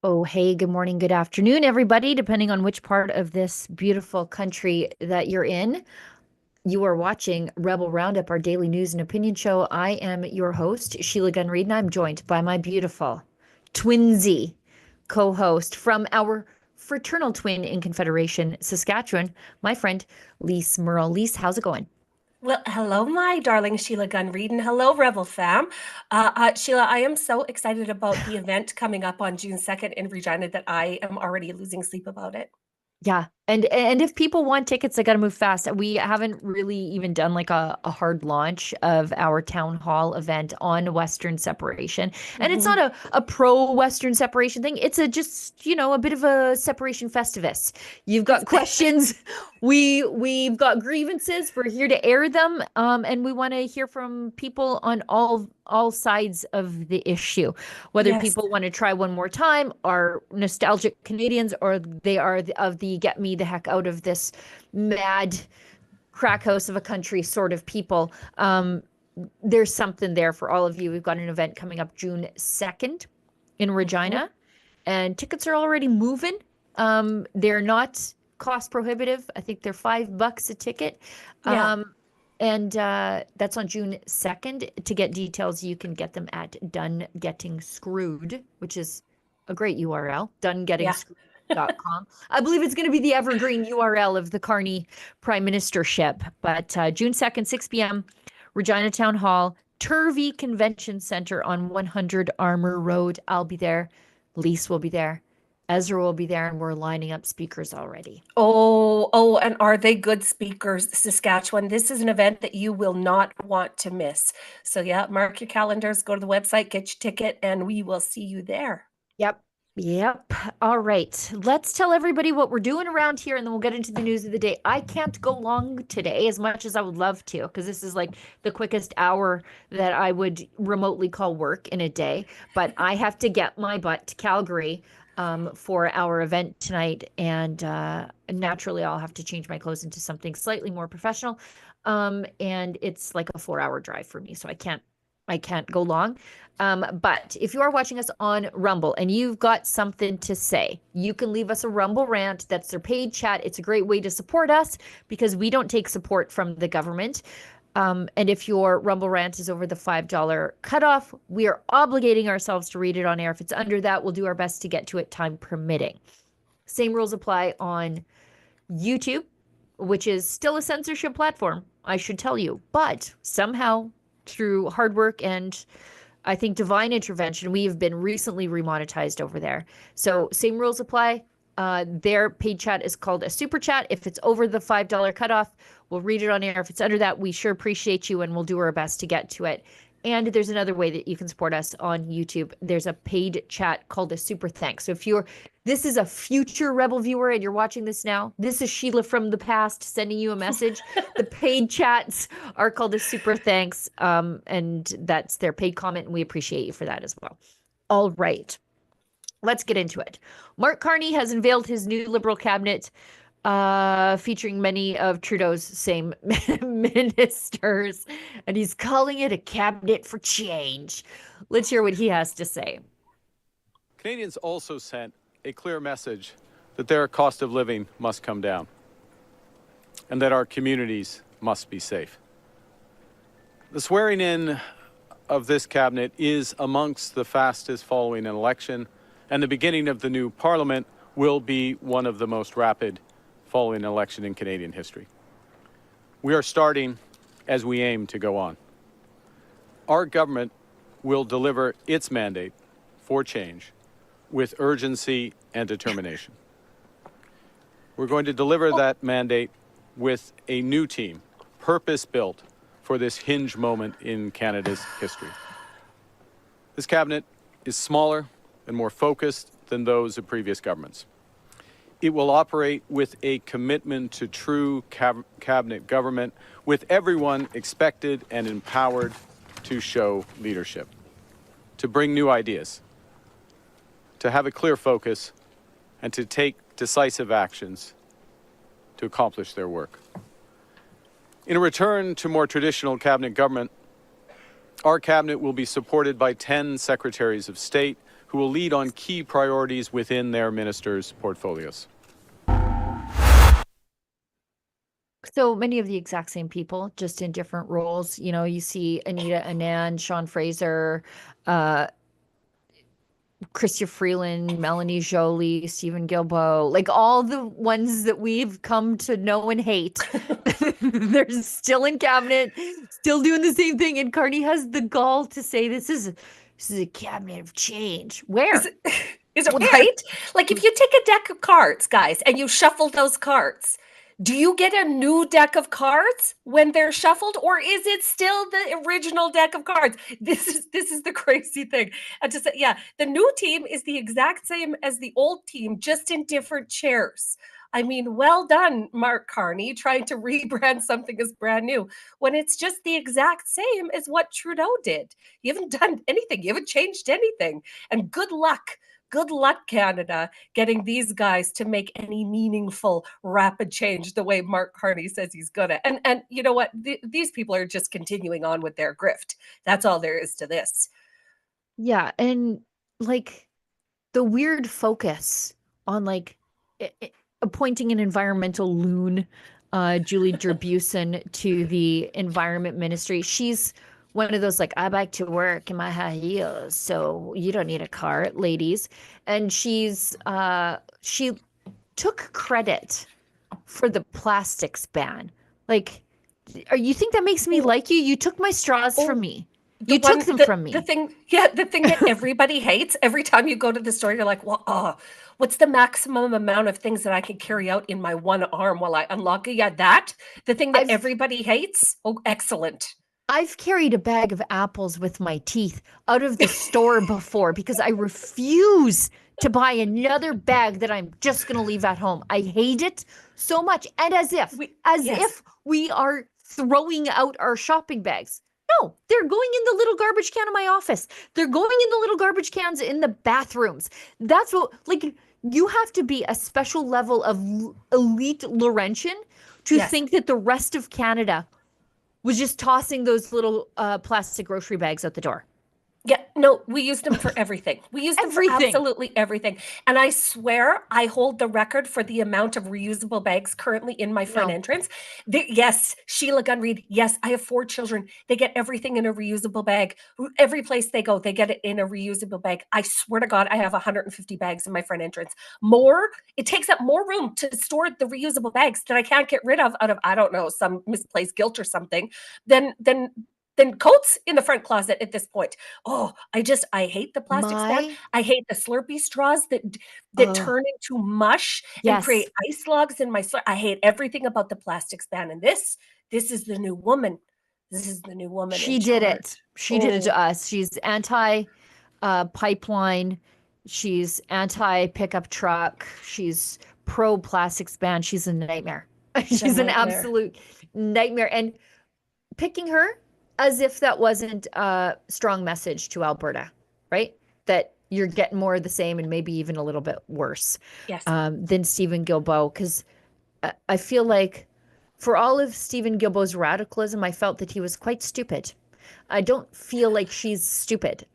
Oh, hey, good morning, good afternoon, everybody, depending on which part of this beautiful country that you're in. You are watching Rebel Roundup, our daily news and opinion show. I am your host, Sheila Gunn Reid, and I'm joined by my beautiful twinsy co-host from our fraternal twin in Confederation, Saskatchewan, my friend, Lise Merle. Lise, how's it going? Well, hello, my darling Sheila Gunn Reid, and hello, Rebel fam. Sheila, I am so excited about the event coming up on June 2nd in Regina that I am already losing sleep about it. Yeah. And if people want tickets, they got to move fast. We haven't really even done like a hard launch of our town hall event on Western separation. And it's not Mhm. a pro Western separation thing. It's a just, a bit of a separation festivus. You've got It's questions. We've got grievances. We're here to air them. And we want to hear from people on all sides of the issue, whether yes, people want to try one more time, are nostalgic Canadians, or they are of the get me the heck out of this mad crack house of a country sort of people. There's something there for all of you. We've got an event coming up June 2nd in Mhm. Regina, and tickets are already moving. They're not cost prohibitive. I think they're $5 a ticket. Yeah. And that's on June 2nd. To get details, you can get them at Done Getting Screwed, which is a great URL, Yeah. donegetingscrewed.com. I believe it's going to be the evergreen URL of the Carney prime ministership. But June 2nd, 6 p.m., Regina Town Hall, Turvey Convention Center on 100 Armour Road. I'll be there. Lise will be there. Ezra will be there, and we're lining up speakers already. And are they good speakers, Saskatchewan? This is an event that you will not want to miss. So, yeah, mark your calendars, go to the website, get your ticket, and we will see you there. Yep. Yep. All right. Let's tell everybody what we're doing around here and then we'll get into the news of the day. I can't go long today as much as I would love to because this is like the quickest hour that I would remotely call work in a day. But I have to get my butt to Calgary for our event tonight. And naturally, I'll have to change my clothes into something slightly more professional. And it's like a 4 hour drive for me. So I can't go long. But if you are watching us on Rumble and you've got something to say, you can leave us a Rumble rant. That's their paid chat. It's a great way to support us because we don't take support from the government. And if your Rumble rant is over the $5 cutoff, we are obligating ourselves to read it on air. If it's under that, we'll do our best to get to it, time permitting. Same rules apply on YouTube, which is still a censorship platform, I should tell you. But somehow, through hard work and I think divine intervention, we have been recently remonetized over there. So same rules apply. Their paid chat is called a super chat. If it's over the $5 cutoff, we'll read it on air. If it's under that, we sure appreciate you and we'll do our best to get to it. And there's another way that you can support us on YouTube. There's a paid chat called a super thanks. So if you're this is a future Rebel viewer and you're watching this now, this is Sheila from the past sending you a message. The paid chats are called a super thanks. And that's their paid comment, and we appreciate you for that as well. All right, let's get into it. Mark Carney has unveiled his new Liberal cabinet, featuring many of Trudeau's same ministers, and he's calling it a cabinet for change. Let's hear what he has to say. Canadians also sent a clear message that their cost of living must come down and that our communities must be safe. The swearing in of this cabinet is amongst the fastest following an election, and the beginning of the new parliament will be one of the most rapid following an election in Canadian history. We are starting as we aim to go on. Our government will deliver its mandate for change with urgency and determination. We're going to deliver that mandate with a new team, purpose-built for this hinge moment in Canada's history. This cabinet is smaller and more focused than those of previous governments. It will operate with a commitment to true cabinet government, with everyone expected and empowered to show leadership, to bring new ideas, to have a clear focus, and to take decisive actions to accomplish their work. In a return to more traditional cabinet government, our cabinet will be supported by 10 secretaries of state who will lead on key priorities within their ministers' portfolios. So many of the exact same people, just in different roles. You know, you see Anita Anand, Sean Fraser, Chrystia Freeland, Melanie Joly, Stephen Guilbeault, like all the ones that we've come to know and hate. They're still in cabinet, still doing the same thing. And Carney has the gall to say this is a cabinet of change. Where? Is it right? Like if you take a deck of cards, guys, and you shuffle those cards, do you get a new deck of cards when they're shuffled, or is it still the original deck of cards? This is the crazy thing. And just yeah, the new team is the exact same as the old team, just in different chairs. I mean, well done, Mark Carney, trying to rebrand something as brand new when it's just the exact same as what Trudeau did. You haven't done anything. You haven't changed anything. And good luck. Good luck, Canada, getting these guys to make any meaningful, rapid change the way Mark Carney says he's gonna. And you know what? These people are just continuing on with their grift. That's all there is to this. Yeah, and like the weird focus on like appointing an environmental loon, Julie Derbuson, to the environment ministry. She's one of those like, I bike to work in my high heels, so you don't need a cart, ladies. And she took credit for the plastics ban. Like, you think that makes me like you? You took my straws from me. You took them from me. The thing that everybody hates every time you go to the store, you're like, well, what's the maximum amount of things that I can carry out in my one arm while I unlock it? Yeah, the thing that everybody hates. Oh, excellent. I've carried a bag of apples with my teeth out of the store before because I refuse to buy another bag that I'm just going to leave at home. I hate it so much. And as if we are throwing out our shopping bags. No, they're going in the little garbage can in my office. They're going in the little garbage cans in the bathrooms. That's what, like, you have to be a special level of elite Laurentian to think that the rest of Canada was just tossing those little plastic grocery bags out the door. Yeah, no, we use them for everything. We use them for absolutely everything. And I swear I hold the record for the amount of reusable bags currently in my front entrance. Yes, Sheila Gunn Reid. Yes, I have 4 children. They get everything in a reusable bag. Every place they go, they get it in a reusable bag. I swear to God, I have 150 bags in my front entrance. It takes up more room to store the reusable bags that I can't get rid of out of, I don't know, some misplaced guilt or something, than coats in the front closet at this point. Oh, I hate the plastic bag. I hate the Slurpee straws that turn into mush and create ice logs in my I hate everything about the plastics ban. And this is the new woman. This is the new woman. She did it. She did it to us. She's anti pipeline. She's anti pickup truck. She's pro plastics ban. She's a nightmare. She's an absolute nightmare. And picking her as if that wasn't a strong message to Alberta, right? That you're getting more of the same and maybe even a little bit worse than Stephen Guilbeault. Because I feel like for all of Stephen Guilbeault's radicalism, I felt that he was quite stupid. I don't feel like she's stupid.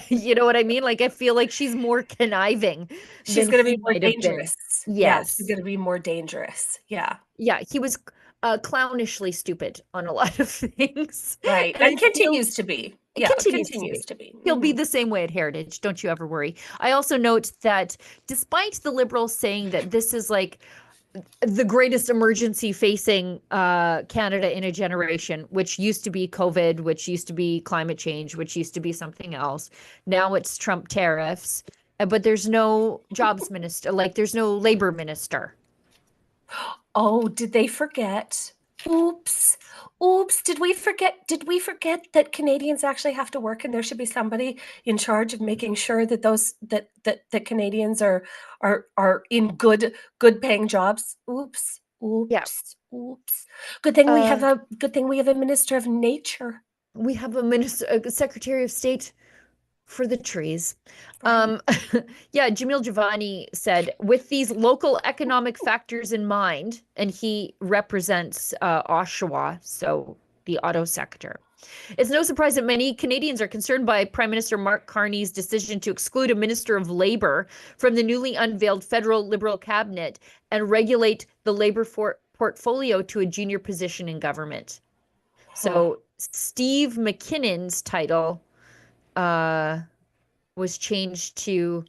You know what I mean? Like, I feel like she's more conniving. She's going to be more dangerous. Yes. She's going to be more dangerous. Yeah. Yeah, he was clownishly stupid on a lot of things. Right. And continues to be. Yeah, continues to be. He'll be the same way at Heritage. Don't you ever worry. I also note that despite the Liberals saying that this is like the greatest emergency facing Canada in a generation, which used to be COVID, which used to be climate change, which used to be something else. Now it's Trump tariffs, but there's no jobs minister, like there's no labor minister. Oh, did they forget? Oops. Did we forget that Canadians actually have to work and there should be somebody in charge of making sure that that Canadians are in good paying jobs? Oops. Good thing we have a minister of nature. We have a secretary of state for the trees. Right. Jamil Javani said, with these local economic factors in mind, and he represents Oshawa, so the auto sector. It's no surprise that many Canadians are concerned by Prime Minister Mark Carney's decision to exclude a Minister of Labour from the newly unveiled federal Liberal cabinet and regulate the Labour portfolio to a junior position in government. So Steve McKinnon's title was changed to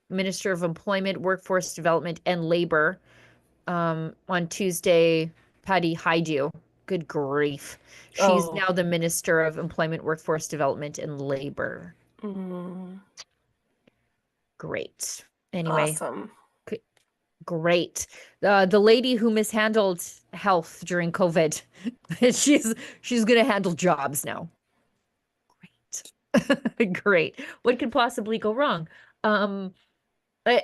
Minister of Employment, Workforce Development, and Labor on Tuesday. Patty Hajdu, good grief. She's now the Minister of Employment, Workforce Development, and Labor. Great. Anyway. Awesome. Great. The lady who mishandled health during COVID, she's going to handle jobs now. Great. Great. What could possibly go wrong? In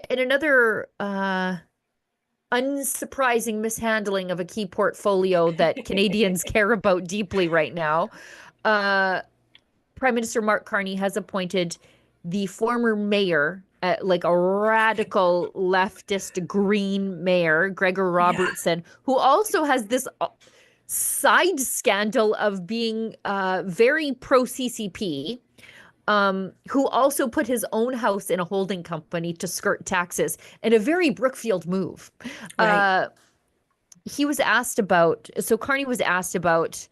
another unsurprising mishandling of a key portfolio that Canadians care about deeply right now, Prime Minister Mark Carney has appointed the former mayor, like a radical leftist green mayor, Gregor Robertson, who also has this side scandal of being very pro-CCP, who also put his own house in a holding company to skirt taxes, in a very Brookfield move. Right. Carney was asked about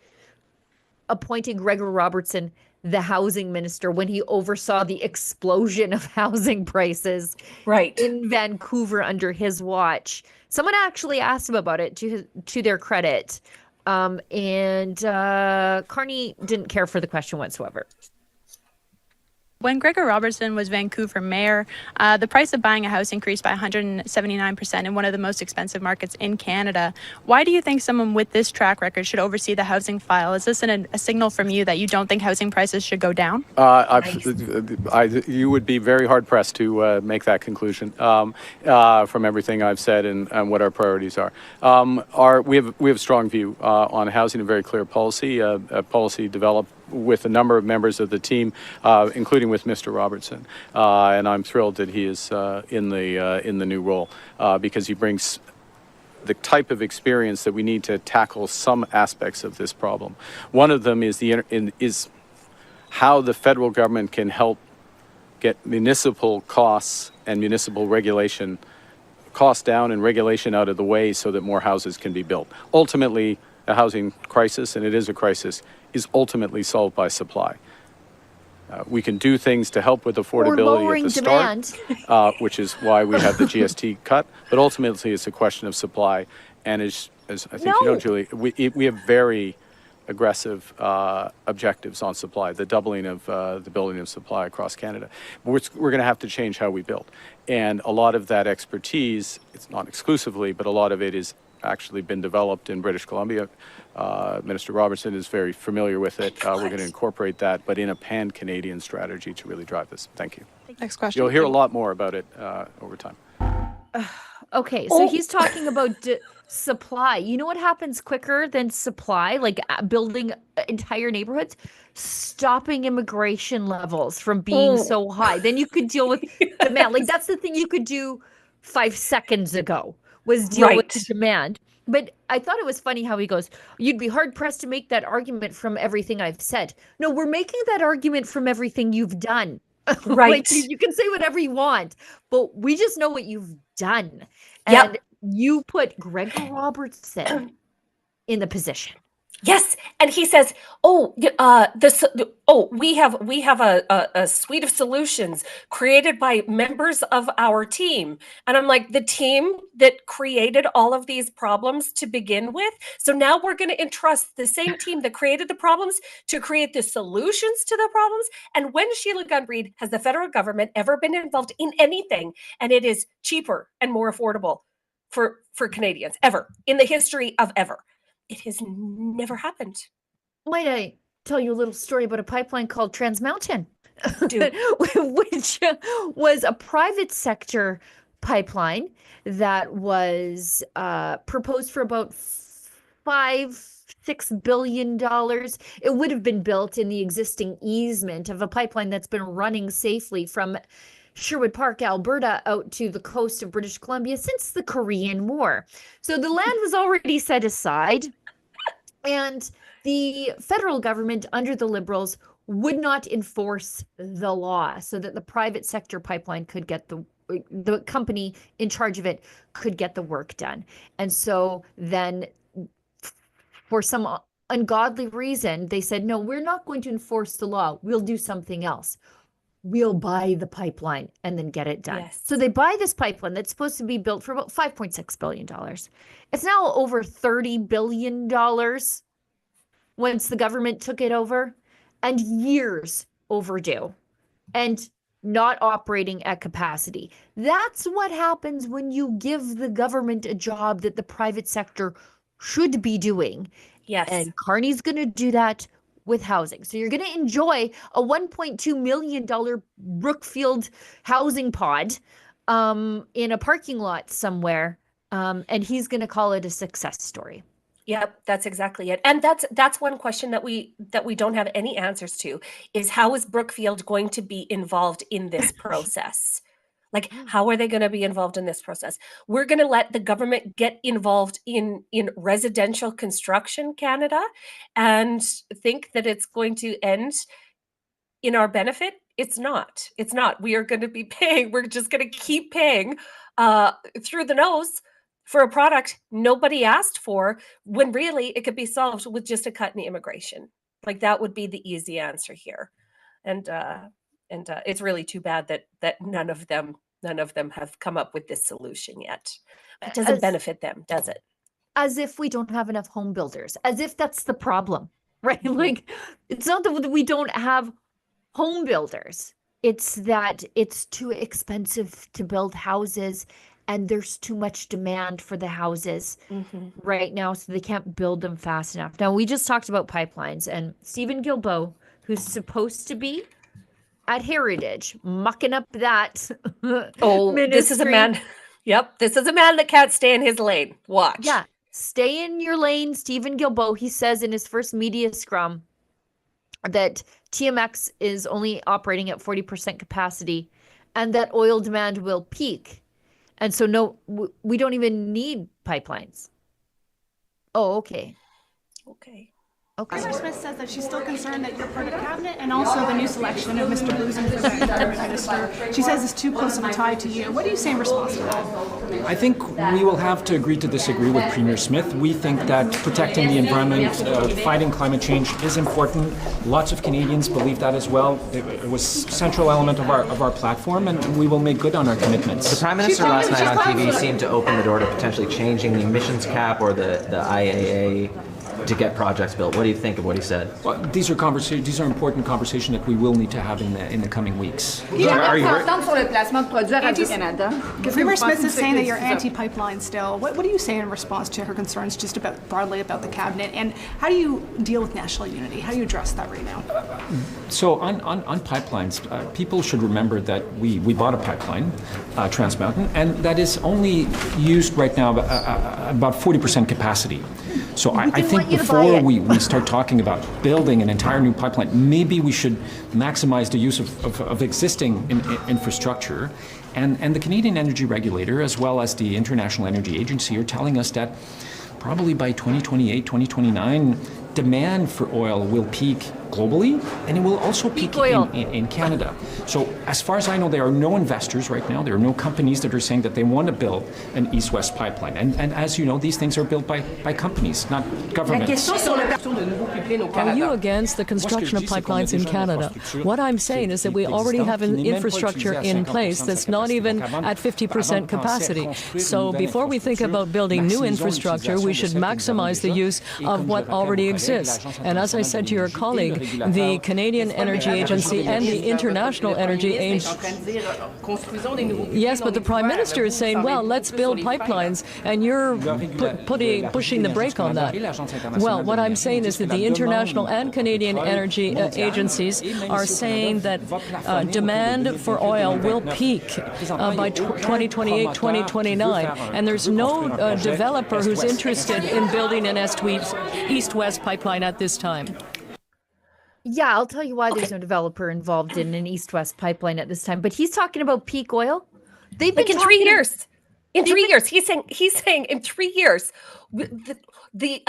appointing Gregor Robertson the housing minister when he oversaw the explosion of housing prices in Vancouver under his watch. Someone actually asked him about it, to their credit. And Carney didn't care for the question whatsoever. When Gregor Robertson was Vancouver mayor, the price of buying a house increased by 179% in one of the most expensive markets in Canada. Why do you think someone with this track record should oversee the housing file? Is this a signal from you that you don't think housing prices should go down? You would be very hard-pressed to make that conclusion from everything I've said and what our priorities are. We have a strong view on housing, a very clear policy, a policy developed with a number of members of the team, including with Mr. Robertson, and I'm thrilled that he is in the new role because he brings the type of experience that we need to tackle some aspects of this problem. One of them is is how the federal government can help get municipal costs and municipal regulation costs down and regulation out of the way so that more houses can be built. Ultimately, a housing crisis, and it is a crisis, is ultimately solved by supply. We can do things to help with affordability at the start, which is why we have the GST cut, but ultimately it's a question of supply. And as I think you know, Julie, we have very aggressive objectives on supply, the doubling of the building of supply across Canada. We're going to have to change how we build. And a lot of that expertise, it's not exclusively, but a lot of it is actually been developed in British Columbia. Minister Robertson is very familiar with it. We're going to incorporate that, but in a pan-Canadian strategy to really drive this. Thank you. Next question. You'll hear a lot more about it over time. Okay, so he's talking about supply. You know what happens quicker than supply, like building entire neighborhoods? Stopping immigration levels from being so high. Then you could deal with demand. Like, that's the thing you could do 5 seconds ago, was deal with the demand. But I thought it was funny how he goes, you'd be hard pressed to make that argument from everything I've said. No, we're making that argument from everything you've done. Right. Like, you can say whatever you want, but we just know what you've done. And you put Gregor Robertson in the position. Yes, and he says, we have a suite of solutions created by members of our team. And I'm like, the team that created all of these problems to begin with. So now we're going to entrust the same team that created the problems to create the solutions to the problems. And when, Sheila Gunn-Reid, has the federal government ever been involved in anything, and it is cheaper and more affordable for Canadians ever in the history of ever? It has never happened. Might I tell you a little story about a pipeline called Trans Mountain, which was a private sector pipeline that was proposed for about $5-6 billion. It would have been built in the existing easement of a pipeline that's been running safely from Sherwood Park, Alberta, out to the coast of British Columbia since the Korean War. So the land was already set aside. And the federal government under the Liberals would not enforce the law so that the private sector pipeline could get the company in charge of it could get the work done. And so then for some ungodly reason, they said, no, we're not going to enforce the law. We'll do something else. We'll buy the pipeline and then get it done. Yes. So they buy this pipeline that's supposed to be built for about $5.6 billion. It's now over $30 billion once the government took it over, and years overdue and not operating at capacity. That's what happens when you give the government a job that the private sector should be doing. Yes. And Carney's going to do that with housing. So you're going to enjoy a $1.2 million Brookfield housing pod in a parking lot somewhere. And he's going to call it a success story. Yep, that's exactly it. And that's one question that we don't have any answers to, is how is Brookfield going to be involved in this process? Like, how are they going to be involved in this process? We're going to let the government get involved in residential construction, Canada, and think that it's going to end in our benefit. It's not. It's not. We are going to be paying. We're just going to keep paying through the nose for a product nobody asked for, when really it could be solved with just a cut in immigration. Like, that would be the easy answer here. And it's really too bad that none of them have come up with this solution yet. It doesn't benefit them, does it? As if we don't have enough home builders, as if that's the problem, right? Like, it's not that we don't have home builders. It's that it's too expensive to build houses, and there's too much demand for the houses right now, so they can't build them fast enough. Now, we just talked about pipelines, and Stephen Guilbeault, who's supposed to be at Heritage, mucking up that ministry. This is a man. Yep, this is a man that can't stay in his lane. Watch. Yeah, stay in your lane, Stephen Guilbeault. He says in his first media scrum that TMX is only operating at 40% capacity and that oil demand will peak. And so, no, we don't even need pipelines. Oh, okay. Okay. Premier Smith says that she's still concerned that you're part of cabinet, and also the new selection of Mr. Buzyn for the environment minister. She says it's too close of a tie to you. What do you say in response to that? I think we will have to agree to disagree with Premier Smith. We think that protecting the environment, fighting climate change is important. Lots of Canadians believe that as well. It was a central element of our platform, and we will make good on our commitments. The Prime Minister last night on TV seemed to open the door to potentially changing the emissions cap or the IAA to get projects built. What do you think of what he said? Well, these are important conversations that we will need to have in the coming weeks. Premier Smith is saying that you're anti-pipeline still. What do you say in response to her concerns just broadly about the cabinet, and how do you deal with national unity? How do you address that right now? So on pipelines, people should remember that we bought a pipeline, Trans Mountain, and that is only used right now about 40% capacity. So I think before we start talking about building an entire new pipeline, maybe we should maximize the use of existing infrastructure. And the Canadian Energy Regulator, as well as the International Energy Agency, are telling us that probably by 2028, 2029, demand for oil will peak globally, and it will also peak in Canada. So as far as I know, there are no investors right now. There are no companies that are saying that they want to build an east-west pipeline. And as you know, these things are built by companies, not governments. Are you against the construction of pipelines in Canada? What I'm saying is that we already have an infrastructure in place that's not even at 50% capacity. So before we think about building new infrastructure, we should maximize the use of what already exists. And as I said to your colleague, the Canadian Energy Agency and the International Energy Agency. Yes, but the Prime Minister is saying, well, let's build pipelines, and you're pushing the brake on that. Well, what I'm saying is that the International and Canadian Energy Agencies are saying that demand for oil will peak by 2028, 2029, and there's no developer who's interested in building an east-west pipeline at this time. Yeah, I'll tell you why there's no developer involved in an east-west pipeline at this time. But he's talking about peak oil. They've been in 3 years. In 3 years, he's saying in 3 years, the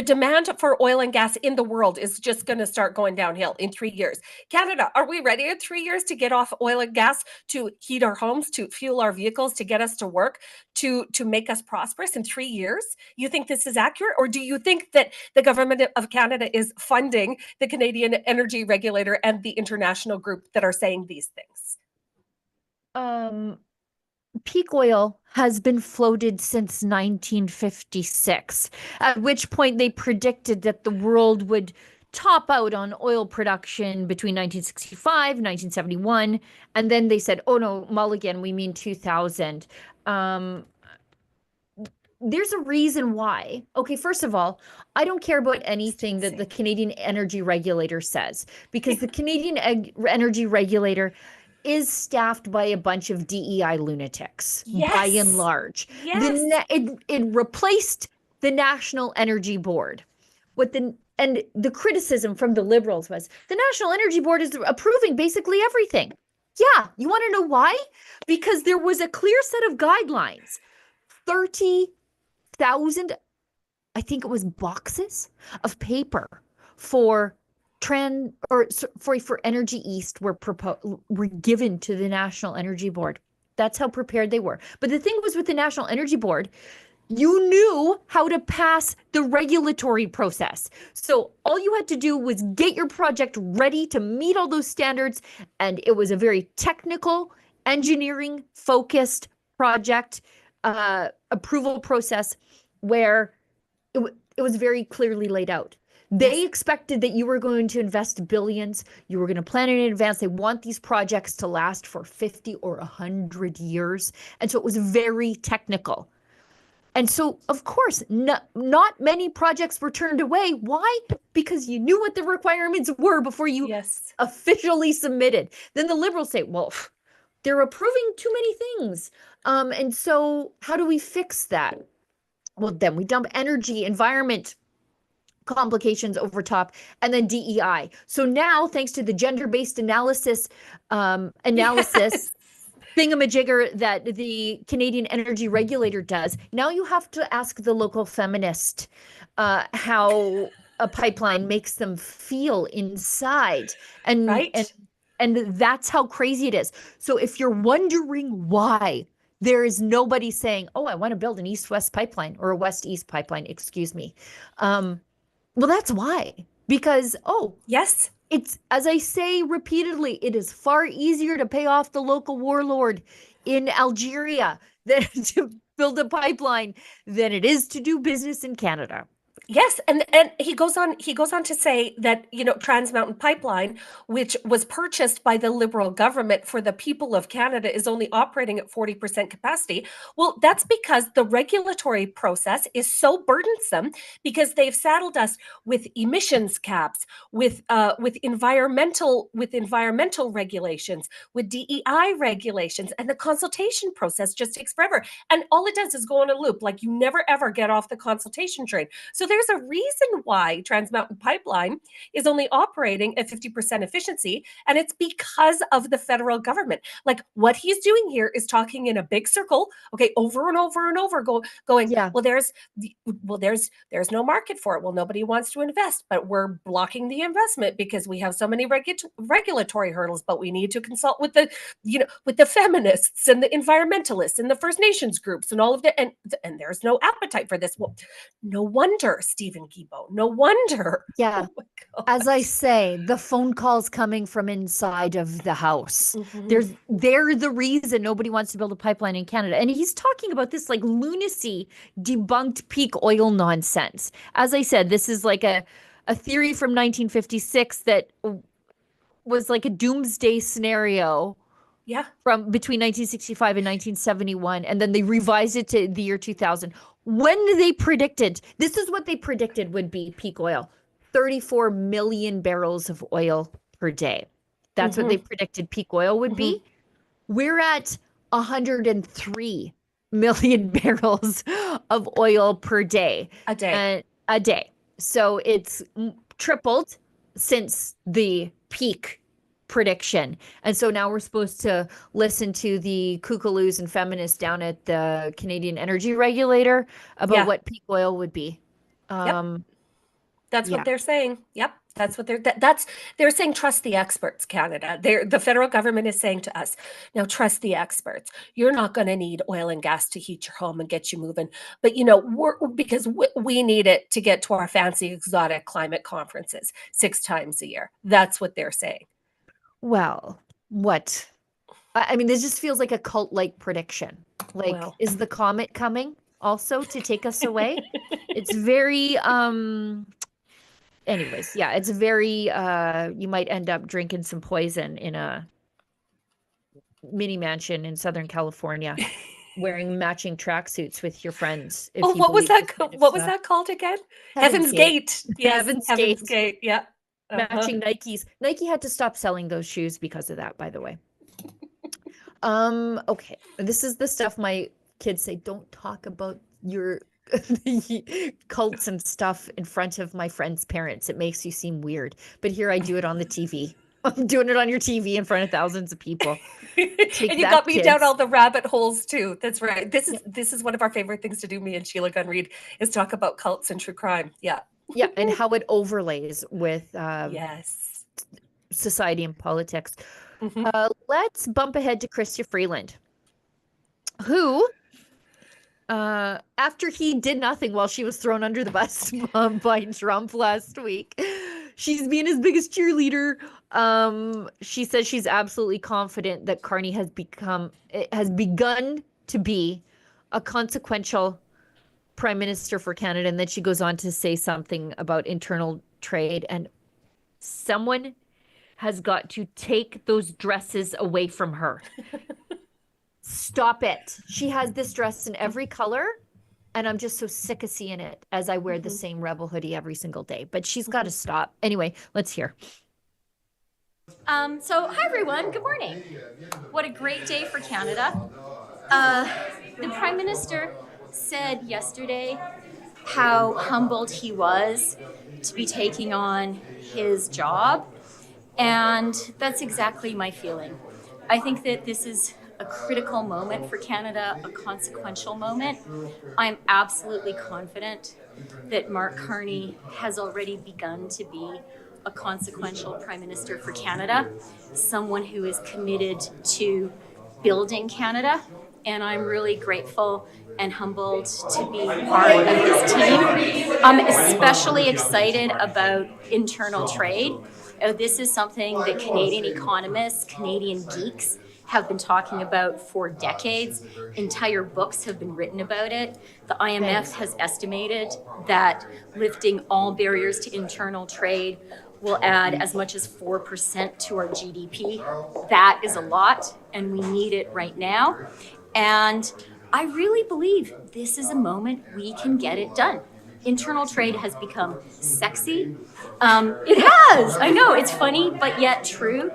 demand for oil and gas in the world is just going to start going downhill in 3 years. Canada, are we ready in 3 years to get off oil and gas, to heat our homes, to fuel our vehicles, to get us to work, to make us prosperous in 3 years? You think this is accurate, or do you think that the government of Canada is funding the Canadian Energy Regulator and the international group that are saying these things? Peak oil has been floated since 1956, at which point they predicted that the world would top out on oil production between 1965 and 1971. And then they said, oh no, Mulligan, we mean 2000. There's a reason why. Okay, first of all, I don't care about anything that the Canadian Energy Regulator says, because the Canadian Energy Regulator is staffed by a bunch of DEI lunatics, by and large. Yes. It replaced the National Energy Board. And the criticism from the Liberals was the National Energy Board is approving basically everything. Yeah, you want to know why? Because there was a clear set of guidelines. 30,000, I think it was boxes of paper for Energy East were given to the National Energy Board. That's how prepared they were. But the thing was, with the National Energy Board, you knew how to pass the regulatory process. So all you had to do was get your project ready to meet all those standards. And it was a very technical, engineering focused project approval process where it was very clearly laid out. They expected that you were going to invest billions. You were going to plan in advance. They want these projects to last for 50 or 100 years. And so it was very technical. And so, of course, not many projects were turned away. Why? Because you knew what the requirements were before you officially submitted. Then the Liberals say, well, they're approving too many things. And so how do we fix that? Well, then we dump energy, environment complications over top, and then DEI. So now, thanks to the gender-based analysis thingamajigger that the Canadian Energy Regulator does, now you have to ask the local feminist how a pipeline makes them feel inside. And that's how crazy it is. So if you're wondering why there is nobody saying, oh, I want to build an east-west pipeline, or a west-east pipeline, excuse me. Well, that's why. Because, it's, as I say repeatedly, it is far easier to pay off the local warlord in Algeria than to build a pipeline than it is to do business in Canada. Yes, and he goes on to say that, Trans Mountain Pipeline, which was purchased by the Liberal government for the people of Canada, is only operating at 40% capacity. Well, that's because the regulatory process is so burdensome, because they've saddled us with emissions caps, with environmental regulations, with DEI regulations, and the consultation process just takes forever. And all it does is go on a loop. Like, you never ever get off the consultation train. So there's a reason why Trans Mountain Pipeline is only operating at 50% efficiency, and it's because of the federal government. Like, what he's doing here is talking in a big circle, over and over and over, going, well, there's no market for it. Well, nobody wants to invest, but we're blocking the investment because we have so many regulatory hurdles. But we need to consult with the feminists and the environmentalists and the First Nations groups and all of that, and there's no appetite for this. Well, no wonder, Stephen Guilbeault. No wonder. Yeah. Oh, as I say, the phone calls coming from inside of the House. Mm-hmm. They're the reason nobody wants to build a pipeline in Canada. And he's talking about this like lunacy, debunked peak oil nonsense. As I said, this is like a theory from 1956 that was like a doomsday scenario. Yeah. From between 1965 and 1971. And then they revised it to the year 2000. When they predicted, this is what they predicted would be peak oil, 34 million barrels of oil per day. That's what they predicted peak oil would be. We're at 103 million barrels of oil per day. A day. A day. So it's tripled since the peak prediction. And so now we're supposed to listen to the kookaloos and feminists down at the Canadian Energy Regulator about what peak oil would be. That's what they're saying. Yep. That's what they're saying. Trust the experts, Canada. The federal government is saying to us, now trust the experts. You're not going to need oil and gas to heat your home and get you moving. But, because we need it to get to our fancy exotic climate conferences 6 times a year. That's what they're saying. Well, what? I mean, this just feels like a cult-like prediction. Like, is the comet coming also to take us away? It's very, anyways, yeah, it's very, you might end up drinking some poison in a mini mansion in Southern California, wearing matching tracksuits with your friends. What was that called again? Heaven's Gate. Yes, Heaven's Gate. Yeah. Matching Nikes. Nike had to stop selling those shoes because of that, by the way. Okay. This is the stuff my kids say, don't talk about your cults and stuff in front of my friends' parents. It makes you seem weird. But here I do it on the TV. I'm doing it on your TV in front of thousands of people. And you got me down all the rabbit holes too. That's right. This is one of our favorite things to do, me and Sheila Gunn Reid, is talk about cults and true crime. Yeah. Yeah, and how it overlays with society and politics. Let's bump ahead to Chrystia Freeland, who, after he did nothing while she was thrown under the bus by Trump last week, she's being his biggest cheerleader. She says she's absolutely confident that Carney has begun to be a consequential Prime Minister for Canada, and then she goes on to say something about internal trade, and someone has got to take those dresses away from her. Stop it. She has this dress in every color, and I'm just so sick of seeing it as I wear the same Rebel hoodie every single day, but she's got to stop. Anyway, let's hear. So hi everyone, good morning. What a great day for Canada. The Prime Minister said yesterday how humbled he was to be taking on his job, and that's exactly my feeling. I think that this is a critical moment for Canada, a consequential moment. I'm absolutely confident that Mark Carney has already begun to be a consequential Prime Minister for Canada, someone who is committed to building Canada, and I'm really grateful and humbled to be part of his team. I'm especially excited about internal trade. This is something that Canadian economists, Canadian geeks have been talking about for decades. Entire books have been written about it. The IMF has estimated that lifting all barriers to internal trade will add as much as 4% to our GDP. That is a lot, and we need it right now. And I really believe this is a moment we can get it done. Internal trade has become sexy. It has. I know, it's funny, but yet true.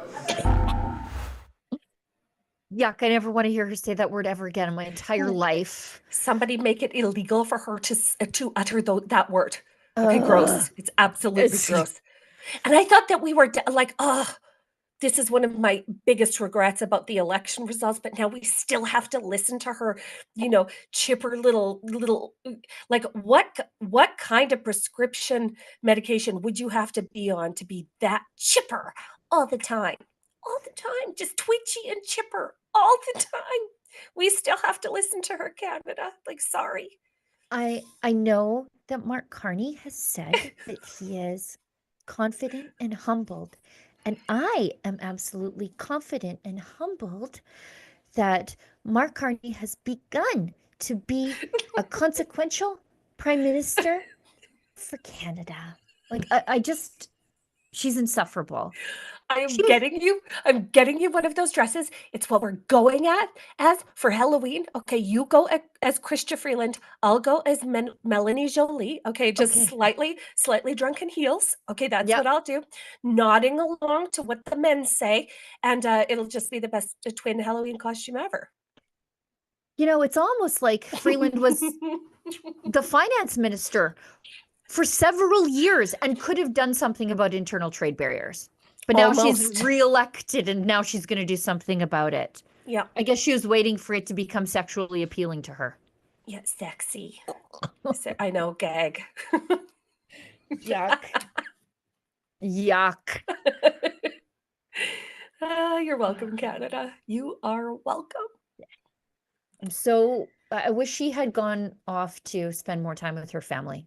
Yuck, I never want to hear her say that word ever again in my entire life. Somebody make it illegal for her to utter that word. Okay, gross. It's absolutely gross. And I thought that we were this is one of my biggest regrets about the election results, but now we still have to listen to her, chipper little, like what kind of prescription medication would you have to be on to be that chipper all the time? All the time, just twitchy and chipper all the time. We still have to listen to her, Canada. Like, sorry. I know that Mark Carney has said that he is confident and humbled. And I am absolutely confident and humbled that Mark Carney has begun to be a consequential Prime Minister for Canada. Like, she's insufferable. I'm getting you one of those dresses. It's what we're going as for Halloween. Okay, you go as Chrystia Freeland. I'll go as Melanie Jolie. Okay, just slightly drunken heels. Okay, that's what I'll do. Nodding along to what the men say, and it'll just be the best twin Halloween costume ever. It's almost like Freeland was the finance minister for several years and could have done something about internal trade barriers. But now she's reelected, and now she's going to do something about it. Yeah. I guess she was waiting for it to become sexually appealing to her. Yeah, sexy. I know, gag. Yuck. Yuck. You're welcome, Canada. You are welcome. So I wish she had gone off to spend more time with her family,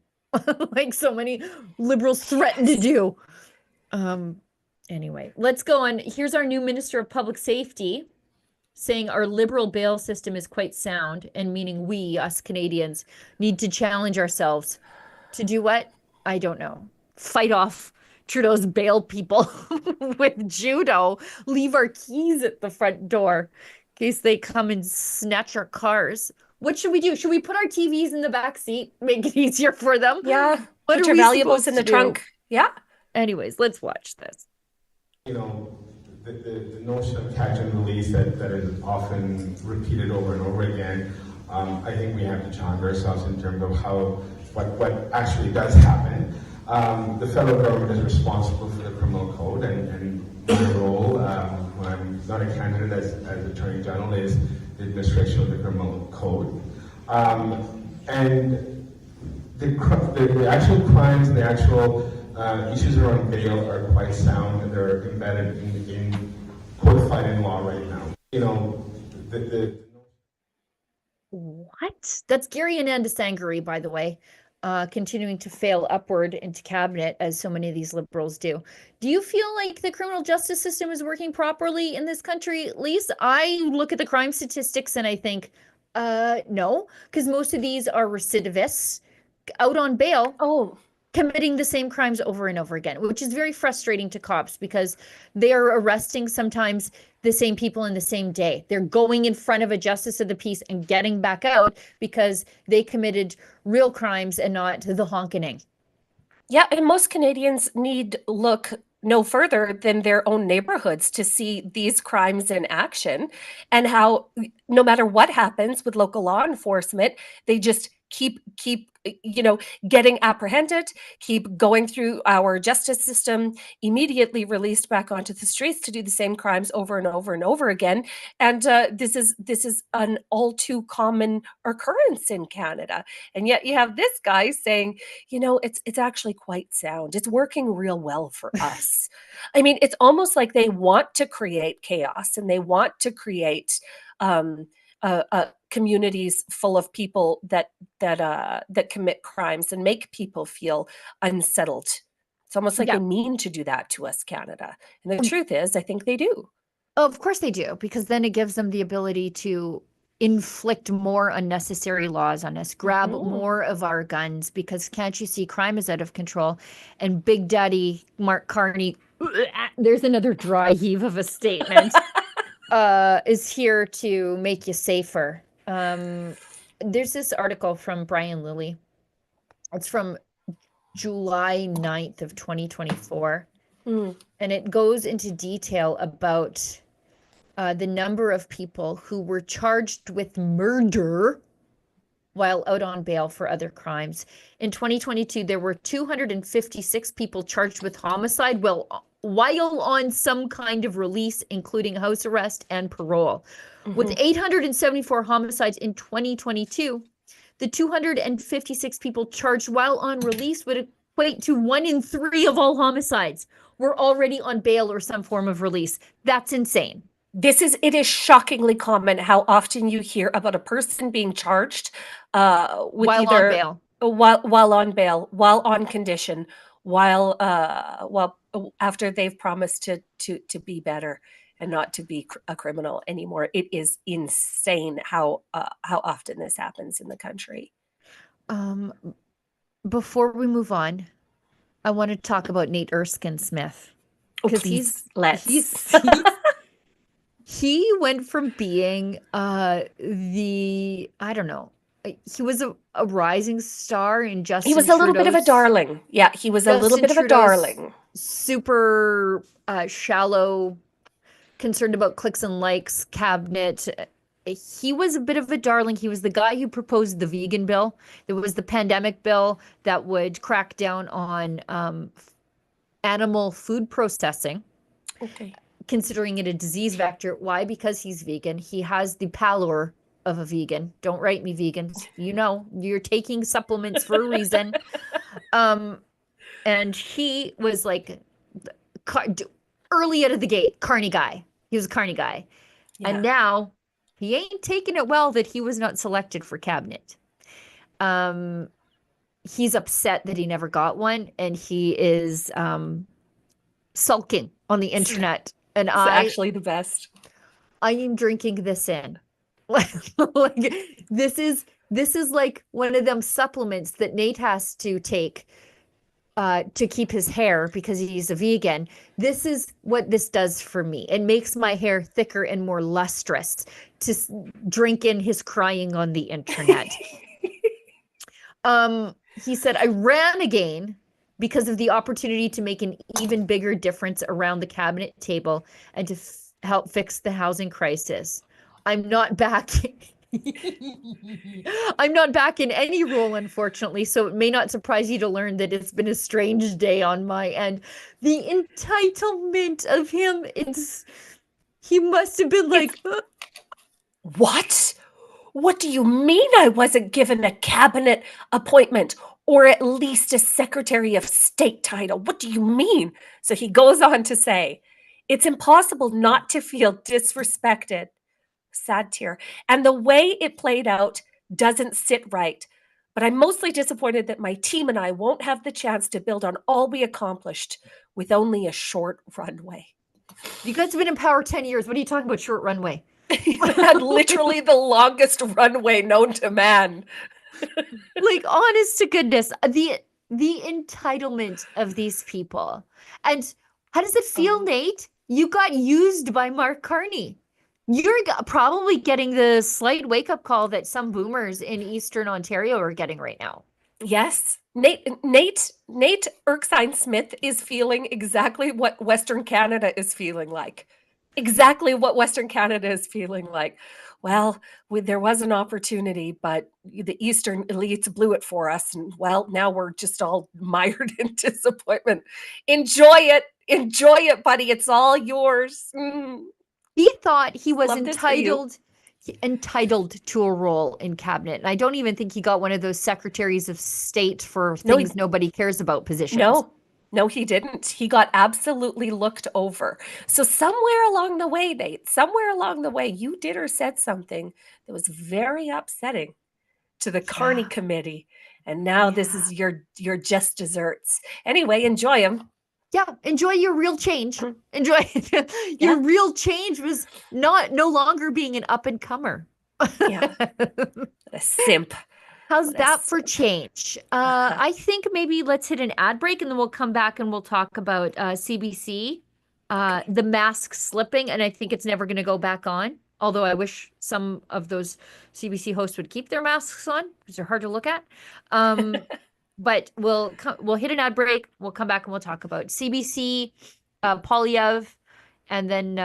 like so many liberals threaten to do. Anyway, let's go on. Here's our new Minister of Public Safety saying our liberal bail system is quite sound, and meaning we, us Canadians, need to challenge ourselves to do what? I don't know. Fight off Trudeau's bail people with judo. Leave our keys at the front door in case they come and snatch our cars. What should we do? Should we put our TVs in the back seat? Make it easier for them? Yeah. What put are your we valuables in the trunk. Yeah. Anyways, let's watch this. You know, the notion of catch and release that is often repeated over and over again, I think we have to challenge ourselves in terms of what actually does happen. The federal government is responsible for the criminal code, and my role, when I'm not a candidate as Attorney General, is the administration of the criminal code. And the actual crimes and the actual issues around bail are quite sound, and they're embedded in codified in law right now. You know, What? That's Gary Ananda Sangari, by the way, continuing to fail upward into cabinet, as so many of these liberals do. Do you feel like the criminal justice system is working properly in this country? At least I look at the crime statistics and I think, no, because most of these are recidivists out on bail. Oh. Committing the same crimes over and over again, which is very frustrating to cops because they are arresting sometimes the same people in the same day. They're going in front of a justice of the peace and getting back out because they committed real crimes and not the honkening. Yeah, and most Canadians need look no further than their own neighborhoods to see these crimes in action, and how no matter what happens with local law enforcement, they just keep getting apprehended, keep going through our justice system, immediately released back onto the streets to do the same crimes over and over and over again. And this is an all too common occurrence in Canada. And yet you have this guy saying, it's actually quite sound. It's working real well for us. I mean, it's almost like they want to create chaos, and they want to create communities full of people that commit crimes and make people feel unsettled. It's almost like they mean to do that to us, Canada. And the truth is, I think they do. Oh, of course they do, because then it gives them the ability to inflict more unnecessary laws on us, grab more of our guns, because can't you see crime is out of control? And Big Daddy Mark Carney, there's another dry heave of a statement. Is here to make you safer. There's this article from Brian Lilly. It's from July 9th of 2024. And it goes into detail about the number of people who were charged with murder while out on bail for other crimes. In 2022, there were 256 people charged with homicide while on some kind of release, including house arrest and parole. With 874 homicides in 2022, the 256 people charged while on release would equate to 1 in 3 of all homicides were already on bail or some form of release. That's insane. It is shockingly common how often you hear about a person being charged with while either on bail, while on bail, while on condition, while after they've promised to be better and not to be a criminal anymore. It is insane how often this happens in the country. Before we move on, I want to talk about Nate Erskine-Smith, because he went from being he was a rising star in Justin He was a little bit of a darling. Yeah, he was a little bit of a darling. Super shallow, concerned about clicks and likes cabinet. He was a bit of a darling. He was the guy who proposed the vegan bill. There was the pandemic bill that would crack down on animal food processing. Okay. considering it a disease vector. Why? Because he's vegan. He has the pallor of a vegan. Don't write me, vegans. You know, you're taking supplements for a reason. And he was like early out of the gate, Carney guy. He was a Carney guy. Yeah. And now he ain't taking it well that he was not selected for cabinet. He's upset that he never got one, and he is sulking on the internet. And It's actually the best. I am drinking this in. Like this is like one of them supplements that Nate has to take to keep his hair because he's a vegan. This is what this does for me. It makes my hair thicker and more lustrous to drink in his crying on the internet. He said, I ran again because of the opportunity to make an even bigger difference around the cabinet table and to help fix the housing crisis. I'm not back. I'm not back in any role, unfortunately, so it may not surprise you to learn that it's been a strange day on my end. The entitlement of him, he must have been like, what? What do you mean I wasn't given a cabinet appointment or at least a Secretary of State title? What do you mean? So he goes on to say, it's impossible not to feel disrespected. Sad tear. And the way it played out doesn't sit right. But I'm mostly disappointed that my team and I won't have the chance to build on all we accomplished with only a short runway. You guys have been in power 10 years. What are you talking about, short runway? Had literally the longest runway known to man. Like, honest to goodness, the entitlement of these people. And how does it feel, Nate? You got used by Mark Carney. You're probably getting the slight wake-up call that some boomers in Eastern Ontario are getting right now. Yes. Nate Erskine Smith is feeling exactly what Western Canada is feeling like. Exactly what Western Canada is feeling like. Well, there was an opportunity, but the Eastern elites blew it for us. And well, now we're just all mired in disappointment. Enjoy it, buddy. It's all yours. He thought he was entitled to a role in cabinet. And I don't even think he got one of those secretaries of state for things nobody cares about positions. No, he didn't. He got absolutely looked over. So somewhere along the way, Nate, you did or said something that was very upsetting to the Carney committee. And now this is your just desserts. Anyway, enjoy them. Yeah, enjoy your real change. Enjoy your real change was no longer being an up and comer. Yeah, a simp. How's that for change? I think maybe let's hit an ad break and then we'll come back and we'll talk about CBC, the mask slipping, and I think it's never going to go back on. Although I wish some of those CBC hosts would keep their masks on because they're hard to look at. But we'll hit an ad break. We'll come back and we'll talk about CBC, Poilievre, and then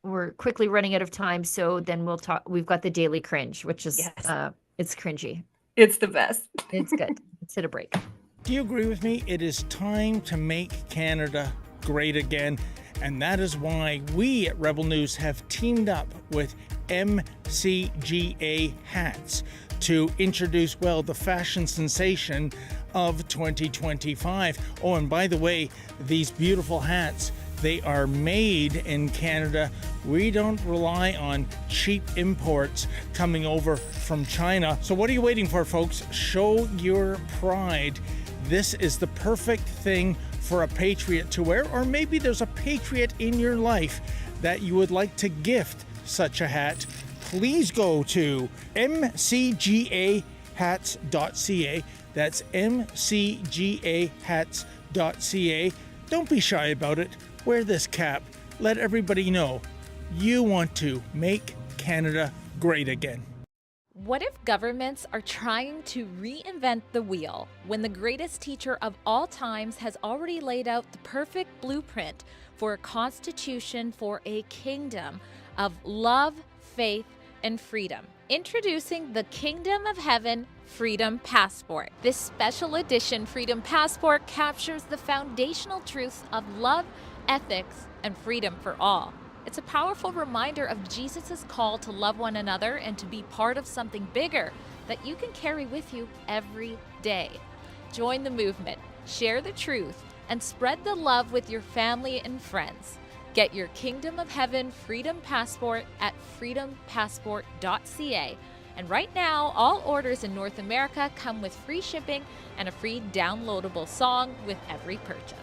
we're quickly running out of time. So then we'll talk. We've got the Daily Cringe, which is it's cringy. It's the best. It's good. Let's hit a break. Do you agree with me? It is time to make Canada great again. And that is why we at Rebel News have teamed up with MCGA Hats to introduce, the fashion sensation of 2025. Oh, and by the way, these beautiful hats, they are made in Canada. We don't rely on cheap imports coming over from China. So what are you waiting for, folks? Show your pride. This is the perfect thing for a patriot to wear, or maybe there's a patriot in your life that you would like to gift such a hat. Please go to mcgahats.ca. That's mcgahats.ca. Don't be shy about it. Wear this cap. Let everybody know you want to make Canada great again. What if governments are trying to reinvent the wheel when the greatest teacher of all times has already laid out the perfect blueprint for a constitution for a kingdom of love, faith, and freedom? Introducing the Kingdom of Heaven Freedom Passport. This special edition Freedom Passport captures the foundational truths of love ethics, and freedom for all. It's a powerful reminder of Jesus' call to love one another and to be part of something bigger that you can carry with you every day. Join the movement, share the truth, and spread the love with your family and friends. Get your Kingdom of Heaven Freedom Passport at freedompassport.ca. And right now, all orders in North America come with free shipping and a free downloadable song with every purchase.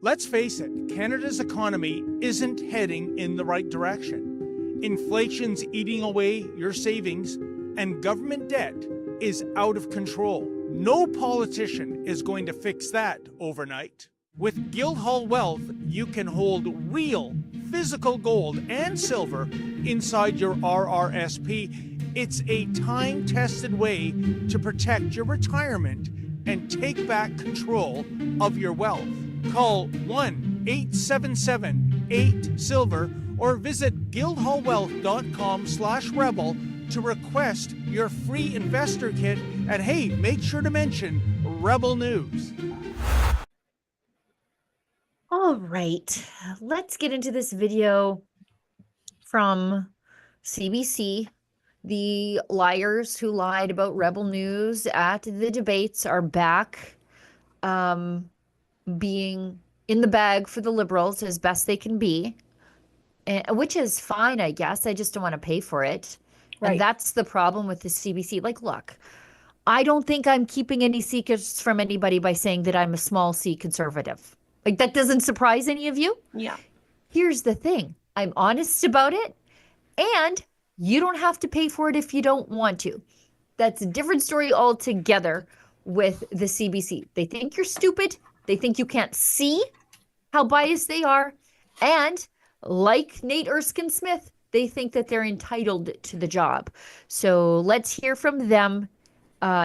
Let's face it, Canada's economy isn't heading in the right direction. Inflation's eating away your savings, and government debt is out of control. No politician is going to fix that overnight. With Guildhall Wealth, you can hold real physical gold and silver inside your RRSP. It's a time-tested way to protect your retirement and take back control of your wealth. Call 1-877-8-SILVER or visit guildhallwealth.com/rebel to request your free investor kit. And hey, make sure to mention Rebel News. All right, let's get into this video from CBC. The liars who lied about Rebel News at the debates are back, being in the bag for the Liberals as best they can be, which is fine, I guess. I just don't want to pay for it. Right. And that's the problem with the CBC. Like, look, I don't think I'm keeping any secrets from anybody by saying that I'm a small C conservative. Like, that doesn't surprise any of you? Yeah. Here's the thing. I'm honest about it, and you don't have to pay for it if you don't want to. That's a different story altogether with the CBC. They think you're stupid. They think you can't see how biased they are. And like Nate Erskine-Smith, they think that they're entitled to the job. So let's hear from them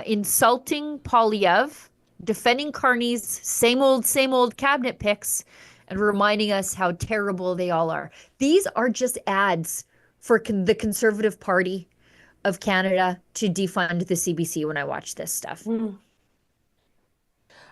insulting Poilievre, defending Carney's same old cabinet picks, and reminding us how terrible they all are. These are just ads for the Conservative Party of Canada to defund the CBC when I watch this stuff.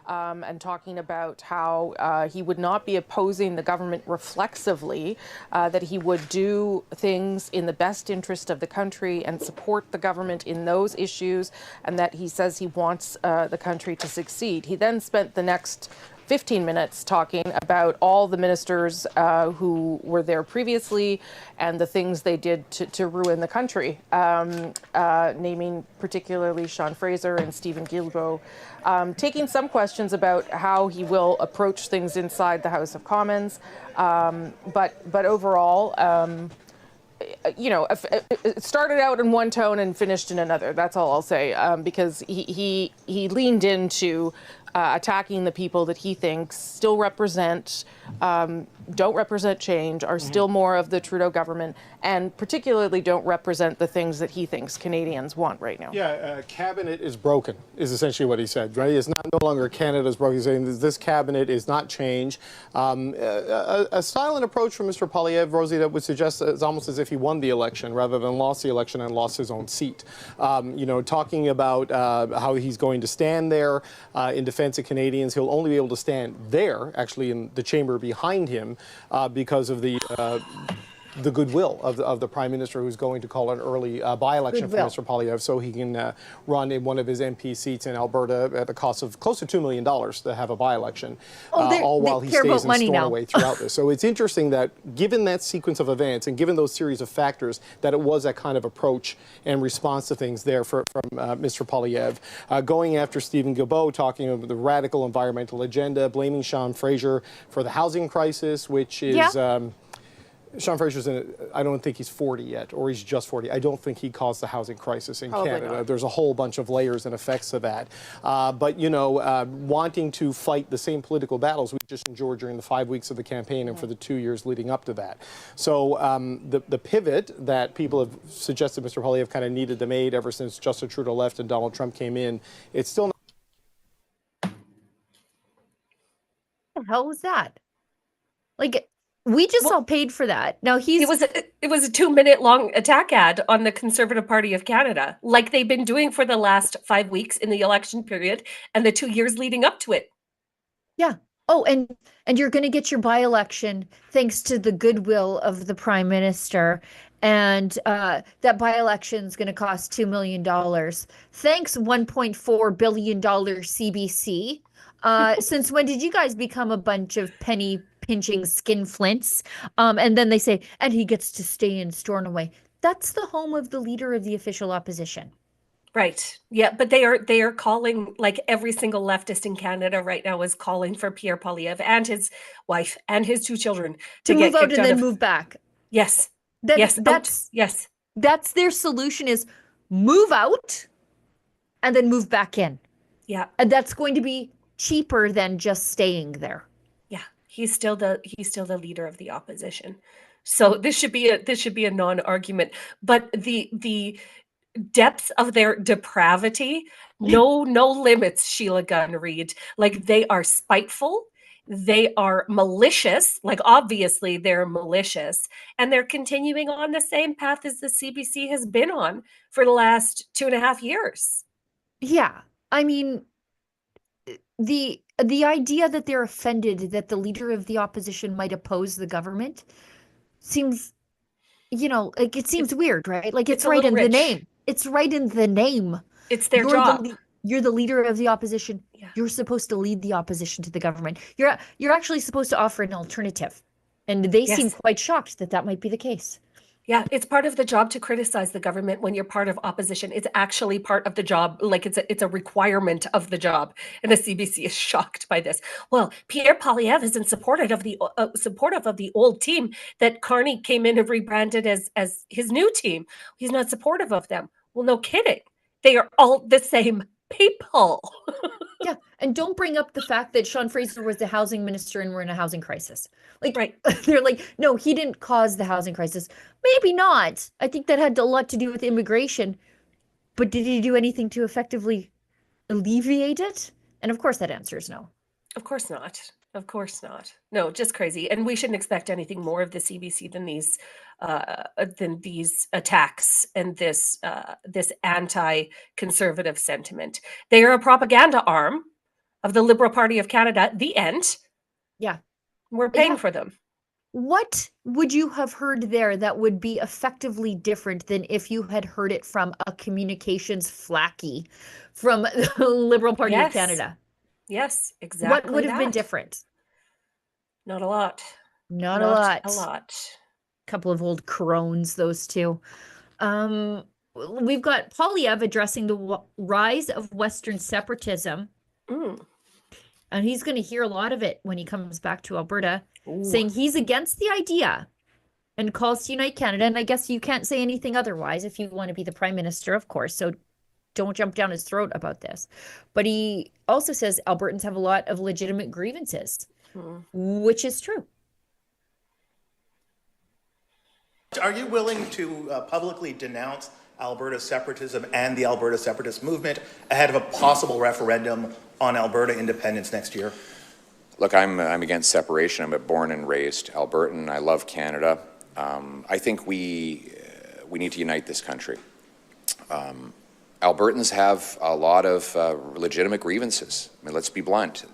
And talking about how he would not be opposing the government reflexively, that he would do things in the best interest of the country and support the government in those issues, and that he says he wants the country to succeed. He then spent the next 15 minutes talking about all the ministers who were there previously and the things they did to ruin the country, naming particularly Sean Fraser and Stephen Guilbeault, taking some questions about how he will approach things inside the House of Commons. But overall, it started out in one tone and finished in another. That's all I'll say, because he leaned into attacking the people that he thinks still don't represent change, are still more of the Trudeau government, and particularly don't represent the things that he thinks Canadians want right now. Yeah, cabinet is broken, is essentially what he said, right? It's no longer Canada's broken. He's saying this cabinet is not change. A style and approach from Mr. Poilievre, Rosie, that would suggest it's almost as if he won the election rather than lost the election and lost his own seat. Talking about how he's going to stand there in defense of Canadians. He'll only be able to stand there, actually, in the chamber behind him, because of the goodwill of the Prime Minister, who's going to call an early by-election for Mr. Poilievre so he can run in one of his MP seats in Alberta at the cost of close to $2 million to have a by-election, all while he stays in Stornoway throughout this. So it's interesting that given that sequence of events and given those series of factors, that it was that kind of approach and response to things there from Mr. Poilievre. Going after Stephen Guilbeault, talking about the radical environmental agenda, blaming Sean Fraser for the housing crisis, which is... Sean Fraser's I don't think he's 40 yet, or he's just 40. I don't think he caused the housing crisis in Canada. Not. There's a whole bunch of layers and effects of that. But wanting to fight the same political battles we just endured during the 5 weeks of the campaign and for the 2 years leading up to that. So the pivot that people have suggested Mr. Poilievre kind of needed to make ever since Justin Trudeau left and Donald Trump came in, it's still not. What the hell was that? Like... We just all paid for that. Now it was a 2-minute long attack ad on the Conservative Party of Canada, like they've been doing for the last 5 weeks in the election period and the 2 years leading up to it. Yeah. Oh, and you're going to get your by-election thanks to the goodwill of the prime minister. And that by-election is going to cost $2 million. Thanks, $1.4 billion CBC. Since when did you guys become a bunch of penny pinching skinflints? And then they say, and he gets to stay in Stornoway. That's the home of the leader of the official opposition. Right. Yeah, but they are calling, like every single leftist in Canada right now is calling for Pierre Poilievre and his wife and his 2 children to move get out and then move back. Yes. Yes. That's their solution, is move out and then move back in. Yeah. And that's going to be cheaper than just staying there. Yeah. He's still the leader of the opposition. So this should be a non-argument. But the depth of their depravity, no limits, Sheila Gunn Reid. Like, they are spiteful, they are malicious, like obviously they're malicious, and they're continuing on the same path as the CBC has been on for the last 2.5 years. Yeah. I mean, the idea that they're offended that the leader of the opposition might oppose the government seems, like, it seems weird, right? Like, it's right in the name. It's right in the name. It's their job. You're the leader of the opposition. Yeah. You're supposed to lead the opposition to the government. You're actually supposed to offer an alternative. And they seem quite shocked that that might be the case. Yeah, it's part of the job to criticize the government when you're part of opposition. It's actually part of the job, like it's a requirement of the job. And the CBC is shocked by this. Well, Pierre Poilievre isn't supportive of the old team that Carney came in and rebranded as his new team. He's not supportive of them. Well, no kidding. They are all the same people. Yeah, and don't bring up the fact that Sean Fraser was the housing minister and we're in a housing crisis. Like, right. They're like, no, he didn't cause the housing crisis. Maybe not. I think that had a lot to do with immigration. But did he do anything to effectively alleviate it? And of course that answer is no. Of course not. Of course not. No, just crazy. And we shouldn't expect anything more of the CBC than these attacks and this anti-conservative sentiment. They are a propaganda arm of the Liberal Party of Canada. The end. Yeah. We're paying for them. What would you have heard there that would be effectively different than if you had heard it from a communications flacky from the Liberal Party of Canada? Yes, exactly. What would have been different? Not a lot. Not a lot. A lot. Couple of old crones, those two. We've got Poilievre addressing the rise of Western separatism. And he's going to hear a lot of it when he comes back to Alberta, saying he's against the idea and calls to unite Canada. And I guess you can't say anything otherwise if you want to be the prime minister, of course. So don't jump down his throat about this. But he also says Albertans have a lot of legitimate grievances, which is true. Are you willing to publicly denounce Alberta separatism and the Alberta separatist movement ahead of a possible referendum on Alberta independence next year? Look, I'm against separation. I'm a born and raised Albertan. I love Canada. I think we need to unite this country. Albertans have a lot of legitimate grievances. I mean, let's be blunt.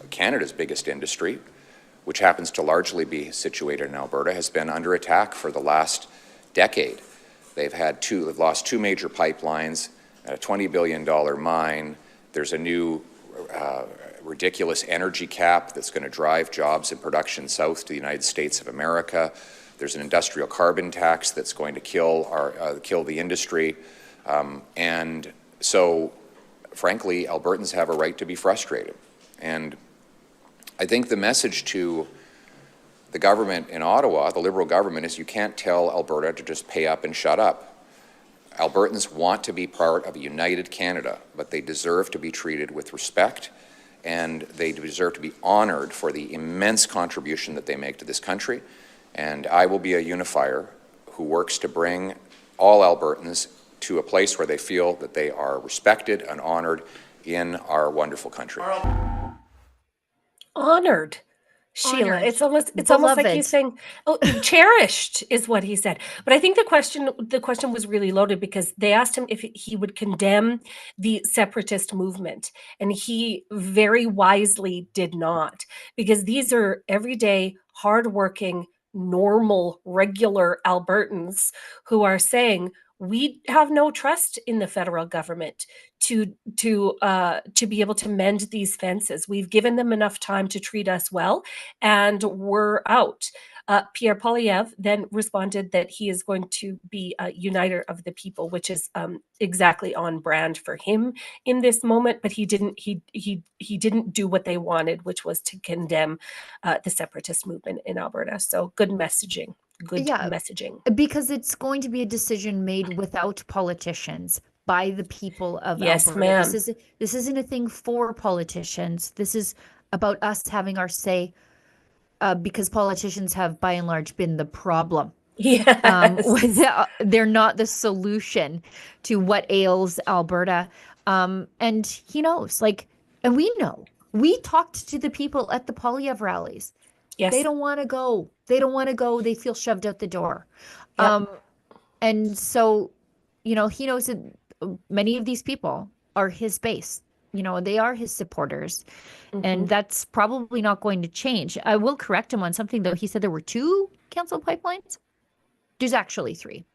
Canada's biggest industry, which happens to largely be situated in Alberta, has been under attack for the last decade. They've lost 2 major pipelines, a $20 billion mine. There's a new ridiculous energy cap that's going to drive jobs and production south to the United States of America. There's an industrial carbon tax that's going to kill the industry. And so, frankly, Albertans have a right to be frustrated. And I think the message to the government in Ottawa, the Liberal government, is you can't tell Alberta to just pay up and shut up. Albertans want to be part of a united Canada, but they deserve to be treated with respect, and they deserve to be honored for the immense contribution that they make to this country. And I will be a unifier who works to bring all Albertans to a place where they feel that they are respected and honored in our wonderful country. Honored. Sheila, honored, it's almost like he's beloved. saying, "Oh, cherished," is what he said. But I think the question was really loaded because they asked him if he would condemn the separatist movement, and he very wisely did not, because these are everyday, hardworking, normal, regular Albertans who are saying, we have no trust in the federal government to be able to mend these fences. We've given them enough time to treat us well, and we're out. Pierre Poilievre then responded that he is going to be a uniter of the people, which is exactly on brand for him in this moment. But he didn't do what they wanted, which was to condemn the separatist movement in Alberta. So good messaging. Good messaging. Because it's going to be a decision made without politicians, by the people of Alberta. Ma'am. This isn't a thing for politicians. This is about us having our say, because politicians have, by and large, been the problem. Yes. They're not the solution to what ails Alberta. And he knows, and we know. We talked to the people at the Poilievre rallies. Yes. They don't want to go. They don't want to go. They feel shoved out the door. Yep. And so, he knows that many of these people are his base. They are his supporters. And that's probably not going to change. I will correct him on something, though. He said there were 2 canceled pipelines. There's actually 3.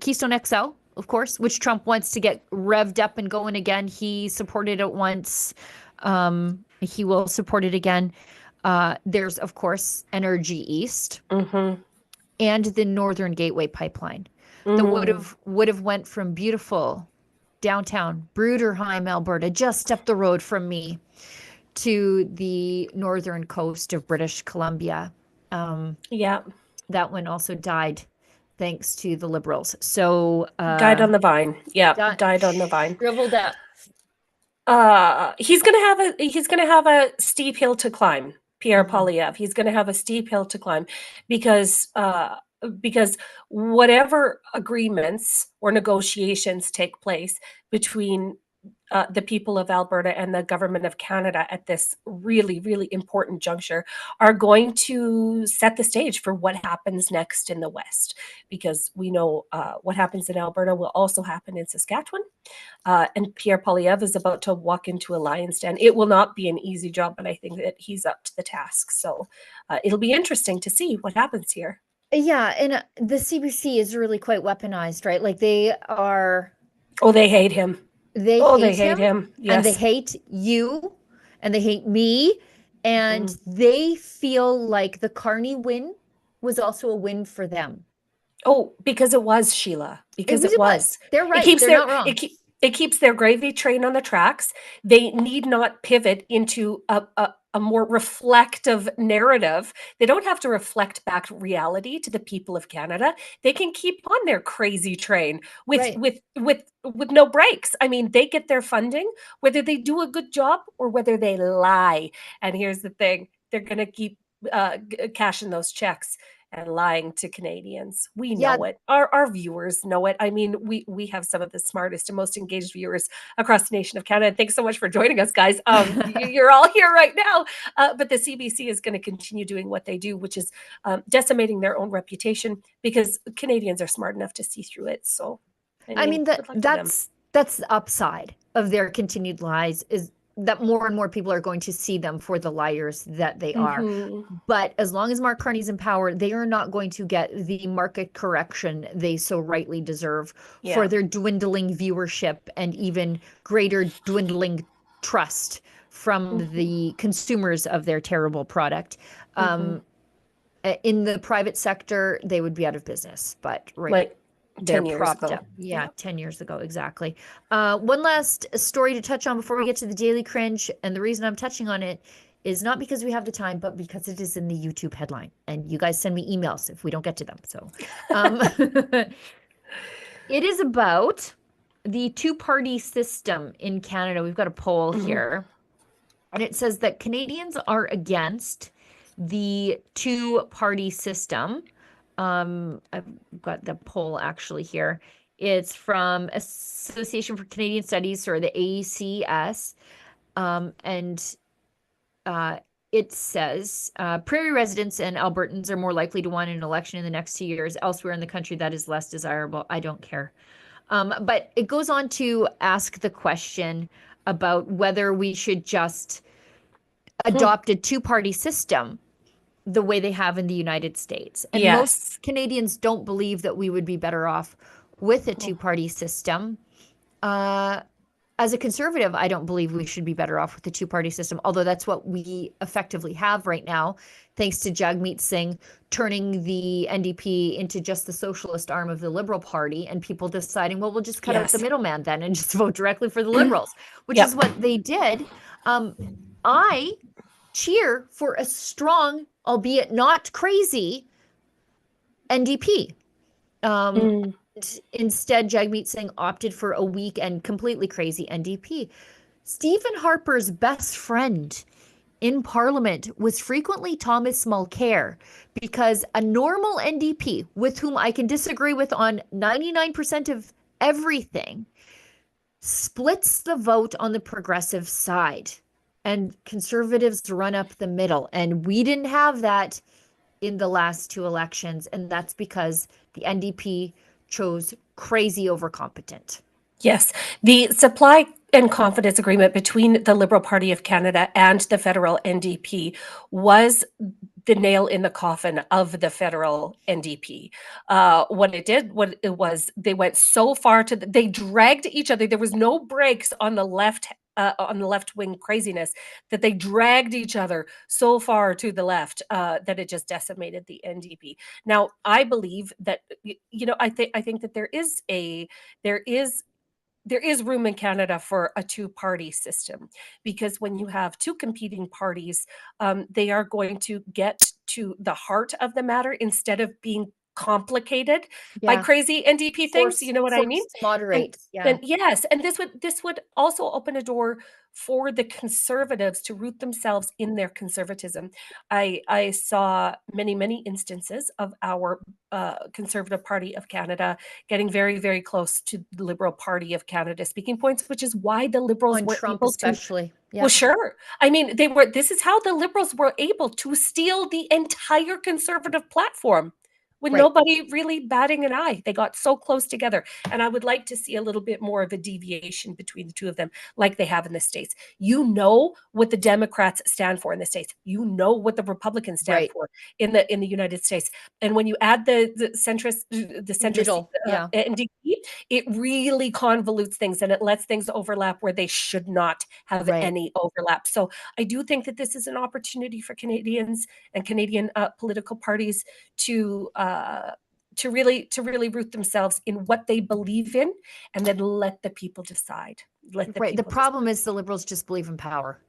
Keystone XL, of course, which Trump wants to get revved up and going again. He supported it once. He will support it again. There's, of course, Energy East and the Northern Gateway Pipeline that would have went from beautiful downtown Bruderheim, Alberta, just up the road from me, to the northern coast of British Columbia. That one also died thanks to the Liberals. So died on the vine. Yeah, died on the vine. Shriveled up. He's gonna have a steep hill to climb. Pierre Poilievre. He's going to have a steep hill to climb because whatever agreements or negotiations take place between the people of Alberta and the government of Canada at this really, really important juncture are going to set the stage for what happens next in the West, because we know what happens in Alberta will also happen in Saskatchewan. And Pierre Poilievre is about to walk into a lion's den. It will not be an easy job, but I think that he's up to the task. So it'll be interesting to see what happens here. Yeah, and the CBC is really quite weaponized, right? They are... Oh, they hate him. They hate him. Yes. And they hate you, and they hate me, and they feel like the Carney win was also a win for them. Oh, because it was, Sheila. Because it was. They're right. They're not wrong. It keeps their gravy train on the tracks. They need not pivot into a more reflective narrative. They don't have to reflect back reality to the people of Canada. They can keep on their crazy train with no brakes. I mean, they get their funding, whether they do a good job or whether they lie. And here's the thing: they're going to keep cashing those checks and lying to Canadians. We know it. Our viewers know it. I mean, we have some of the smartest and most engaged viewers across the nation of Canada. Thanks so much for joining us, guys. You're all here right now. But the CBC is going to continue doing what they do, which is decimating their own reputation, because Canadians are smart enough to see through it. So, I mean that's the upside of their continued lies, is that more and more people are going to see them for the liars that they are. But as long as Mark Carney's in power, they are not going to get the market correction they so rightly deserve for their dwindling viewership and even greater dwindling trust from the consumers of their terrible product. In the private sector, they would be out of business, but they're 10 years propped ago. up. Yeah, 10 years ago, exactly. One last story to touch on before we get to the Daily Cringe, and the reason I'm touching on it is not because we have the time, but because it is in the YouTube headline, and you guys send me emails if we don't get to them. So it is about the two-party system in Canada. We've got a poll here, and it says that Canadians are against the two-party system. I've got the poll actually here. It's from Association for Canadian Studies, or the ACS. And it says prairie residents and Albertans are more likely to want an election in the next 2 years. Elsewhere in the country, that is less desirable. I don't care. But it goes on to ask the question about whether we should just adopt a two-party system the way they have in the United States. And most Canadians don't believe that we would be better off with a two-party system. As a conservative, I don't believe we should be better off with the two-party system, although that's what we effectively have right now, thanks to Jagmeet Singh turning the NDP into just the socialist arm of the Liberal Party, and people deciding, well, we'll just cut out the middleman then and just vote directly for the Liberals, which is what they did. I cheer for a strong, albeit not crazy, NDP. Instead, Jagmeet Singh opted for a weak and completely crazy NDP. Stephen Harper's best friend in Parliament was frequently Thomas Mulcair, because a normal NDP, with whom I can disagree with on 99% of everything, splits the vote on the progressive side, and conservatives run up the middle. And we didn't have that in the last two elections, and that's because the NDP chose crazy over competent. Yes, the supply and confidence agreement between the Liberal Party of Canada and the federal NDP was the nail in the coffin of the federal NDP. What it was, they went so far they dragged each other. There was no brakes on the left wing craziness, that they dragged each other so far to the left that it just decimated the NDP. Now, I believe that, I think that there is room in Canada for a two-party system, because when you have two competing parties, they are going to get to the heart of the matter instead of being complicated by crazy NDP things. You know what I mean? Moderate. And yes, and this would also open a door for the Conservatives to root themselves in their conservatism. I saw many instances of our Conservative Party of Canada getting very, very close to the Liberal Party of Canada speaking points, which is why the Liberals were Trump able especially. to. Well, sure. I mean, this is how the Liberals were able to steal the entire Conservative platform, with nobody really batting an eye. They got so close together. And I would like to see a little bit more of a deviation between the two of them, like they have in the States. You know what the Democrats stand for in the States. You know what the Republicans stand for in the United States. And when you add the centrist NDP, it really convolutes things, and it lets things overlap where they should not have any overlap. So I do think that this is an opportunity for Canadians and Canadian political parties to really root themselves in what they believe in, and then let the people decide. The problem is the Liberals just believe in power.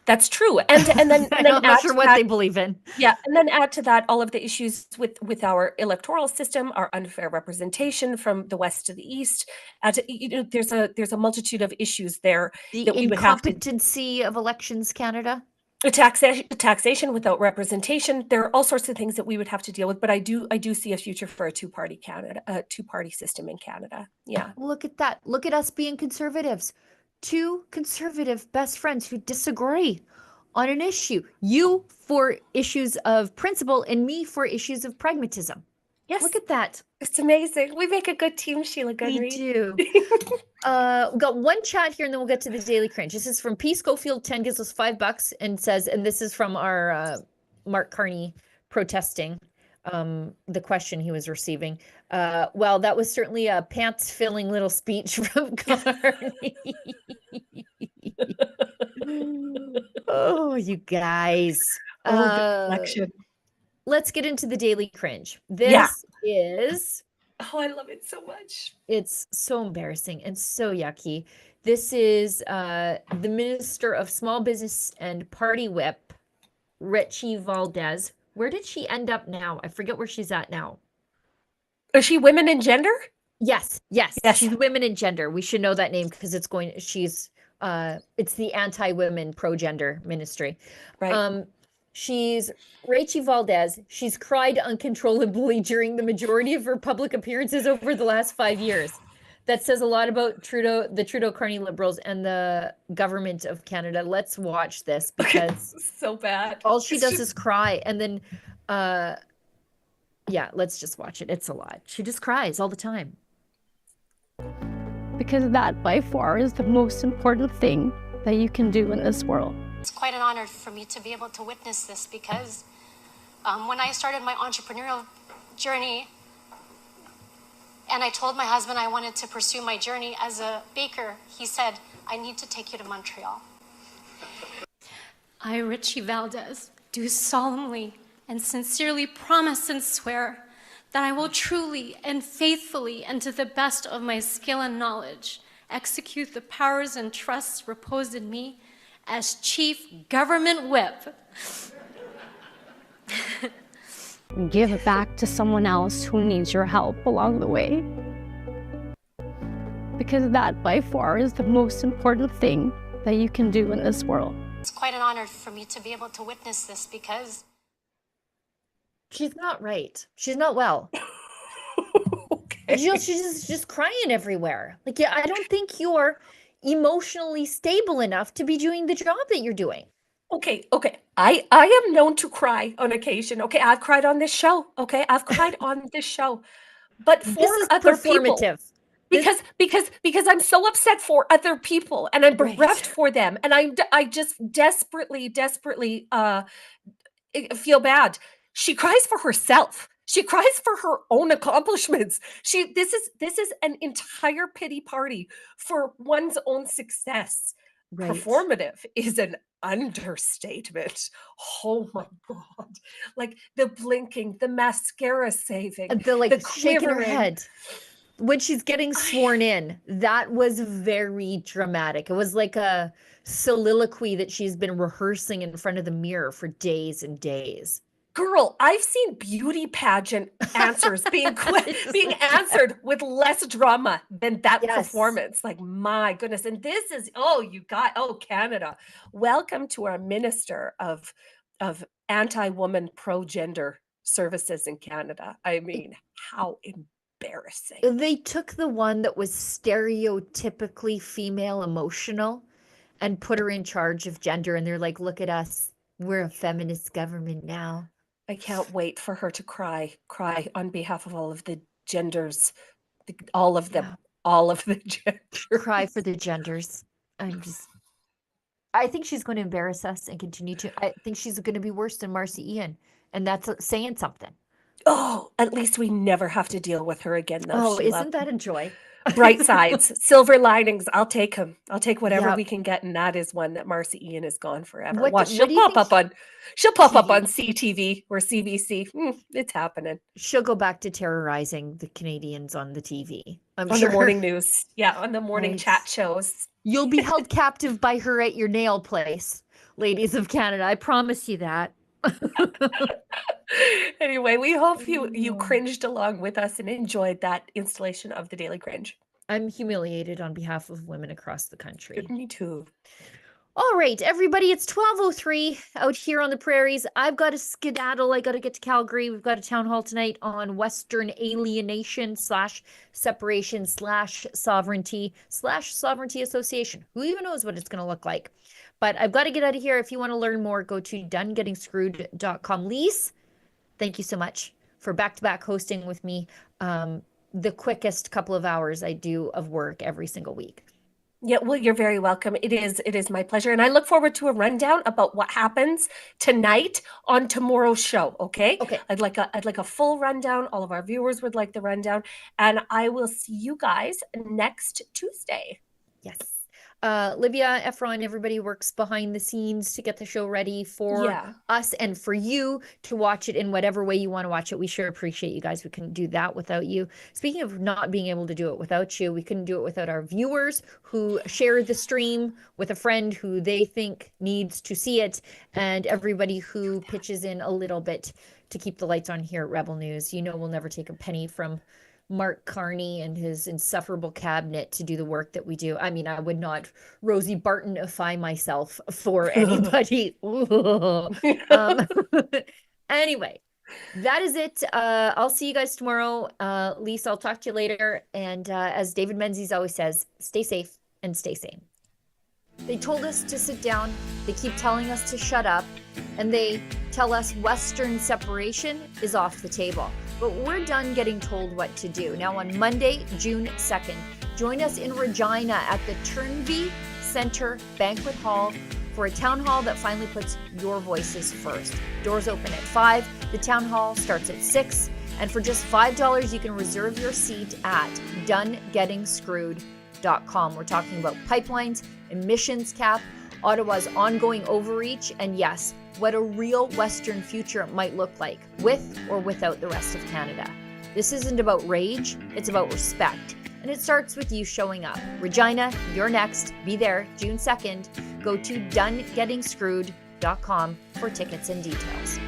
That's true. And then I'm not sure what they believe in. Yeah, and then add to that all of the issues with our electoral system, our unfair representation from the west to the east. There's a multitude of issues there. The incompetency of Elections Canada. Taxation without representation. There are all sorts of things that we would have to deal with, but I do see a future for a two-party system in Canada. Yeah. Look at that. Look at us being conservatives. Two conservative best friends who disagree on an issue. You for issues of principle and me for issues of pragmatism. Yes. Look at that. It's amazing. We make a good team, Sheila Gunry. We do. We've got one chat here and then we'll get to the Daily Cringe. This is from P. Schofield 10, gives us $5 and says, and this is from our Mark Carney protesting the question he was receiving. Well, that was certainly a pants-filling little speech from Carney. Oh, you guys. Let's get into the Daily Cringe. This is... Oh, I love it so much. It's so embarrassing and so yucky. This is the Minister of Small Business and Party Whip, Richie Valdez. Where did she end up now? I forget where she's at now. Is she women and gender? Yes. She's women and gender. We should know that name because it's the anti-women pro-gender ministry. Right. She's Rachel Valdez. She's cried uncontrollably during the majority of her public appearances over the last 5 years. that says a lot about Trudeau, the Trudeau Carney Liberals, and the government of Canada. Let's watch this because so bad. All she does is cry, and then, yeah, let's just watch it. It's a lot. She just cries all the time. Because that by far is the most important thing that you can do in this world. It's quite an honor for me to be able to witness this because when I started my entrepreneurial journey and I told my husband I wanted to pursue my journey as a baker, he said, I need to take you to Montreal. I, Richie Valdez, do solemnly and sincerely promise and swear that I will truly and faithfully and to the best of my skill and knowledge execute the powers and trusts reposed in me as Chief Government Whip. Give it back to someone else who needs your help along the way. Because that by far is the most important thing that you can do in this world. It's quite an honor for me to be able to witness this because she's not right. She's not well. Okay. She's just crying everywhere. Like, yeah, I don't think you're emotionally stable enough to be doing the job that you're doing. Okay. I am known to cry on occasion. Okay, I've cried on this show. Okay, I've cried on this show. But for this is other performative. People, because I'm so upset for other people and I'm bereft for them, and I just desperately feel bad. She cries for herself. She cries for her own accomplishments. This is an entire pity party for one's own success. Right. Performative is an understatement. Oh my God. Like the blinking, the mascara saving, the shaking her head. When she's getting sworn in, that was very dramatic. It was like a soliloquy that she's been rehearsing in front of the mirror for days and days. Girl, I've seen beauty pageant answers being answered with less drama than that performance. Like, my goodness. And this is, Canada. Welcome to our Minister of Anti-Woman Pro-Gender Services in Canada. I mean, how embarrassing. They took the one that was stereotypically female emotional and put her in charge of gender. And they're like, look at us. We're a feminist government now. I can't wait for her to cry on behalf of all of the genders, all of them, all of the genders. Cry for the genders. I think she's going to embarrass us and continue to. I think she's going to be worse than Marcy Ian, and that's saying something. Oh, at least we never have to deal with her again, though. Oh, Sheila. Isn't that a joy? Bright sides, silver linings. I'll take them. I'll take whatever we can get, and that is one that Marcy Ian is gone forever. She'll pop up on CTV or CBC. It's happening. She'll go back to terrorizing the Canadians on the TV. I'm sure. The morning news, on the morning chat shows. You'll be held captive by her at your nail place, ladies of Canada. I promise you that. Anyway, we hope you cringed along with us and enjoyed that installation of the Daily Cringe. I'm humiliated on behalf of women across the country. Me too. All right, everybody, it's 12:03 out here on the prairies. I've got to skedaddle. I got to get to Calgary. We've got a town hall tonight on Western alienation / separation / sovereignty association. Who even knows what it's going to look like? But I've got to get out of here. If you want to learn more, go to donegettingscrewed.com. Lise, thank you so much for back-to-back hosting with me. The quickest couple of hours I do of work every single week. Yeah, well, you're very welcome. It is my pleasure. And I look forward to a rundown about what happens tonight on tomorrow's show. Okay. I'd like a full rundown. All of our viewers would like the rundown. And I will see you guys next Tuesday. Yes. Livia, Efron, everybody works behind the scenes to get the show ready for us and for you to watch it in whatever way you want to watch it. We sure appreciate you guys. We couldn't do that without you. Speaking of not being able to do it without you, we couldn't do it without our viewers who share the stream with a friend who they think needs to see it, and everybody who pitches in a little bit to keep the lights on here at Rebel News. You know, we'll never take a penny from Mark Carney and his insufferable cabinet to do the work that we do. I mean, I would not Rosie Barton-ify myself for anybody. Anyway, That is it. I'll see you guys tomorrow. Lisa, I'll talk to you later. And as David Menzies always says, stay safe and stay sane. They told us to sit down. They keep telling us to shut up. And they tell us Western separation is off the table. But we're done getting told what to do. Now on Monday, June 2nd, join us in Regina at the Turnvey Center Banquet Hall for a town hall that finally puts your voices first. Doors open at 5. The town hall starts at 6. And for just $5, you can reserve your seat at donegetingscrewed.com. We're talking about pipelines, emissions cap, Ottawa's ongoing overreach, and yes, what a real Western future might look like with or without the rest of Canada. This isn't about rage, it's about respect. And it starts with you showing up. Regina, you're next. Be there June 2nd. Go to donegetingscrewed.com for tickets and details.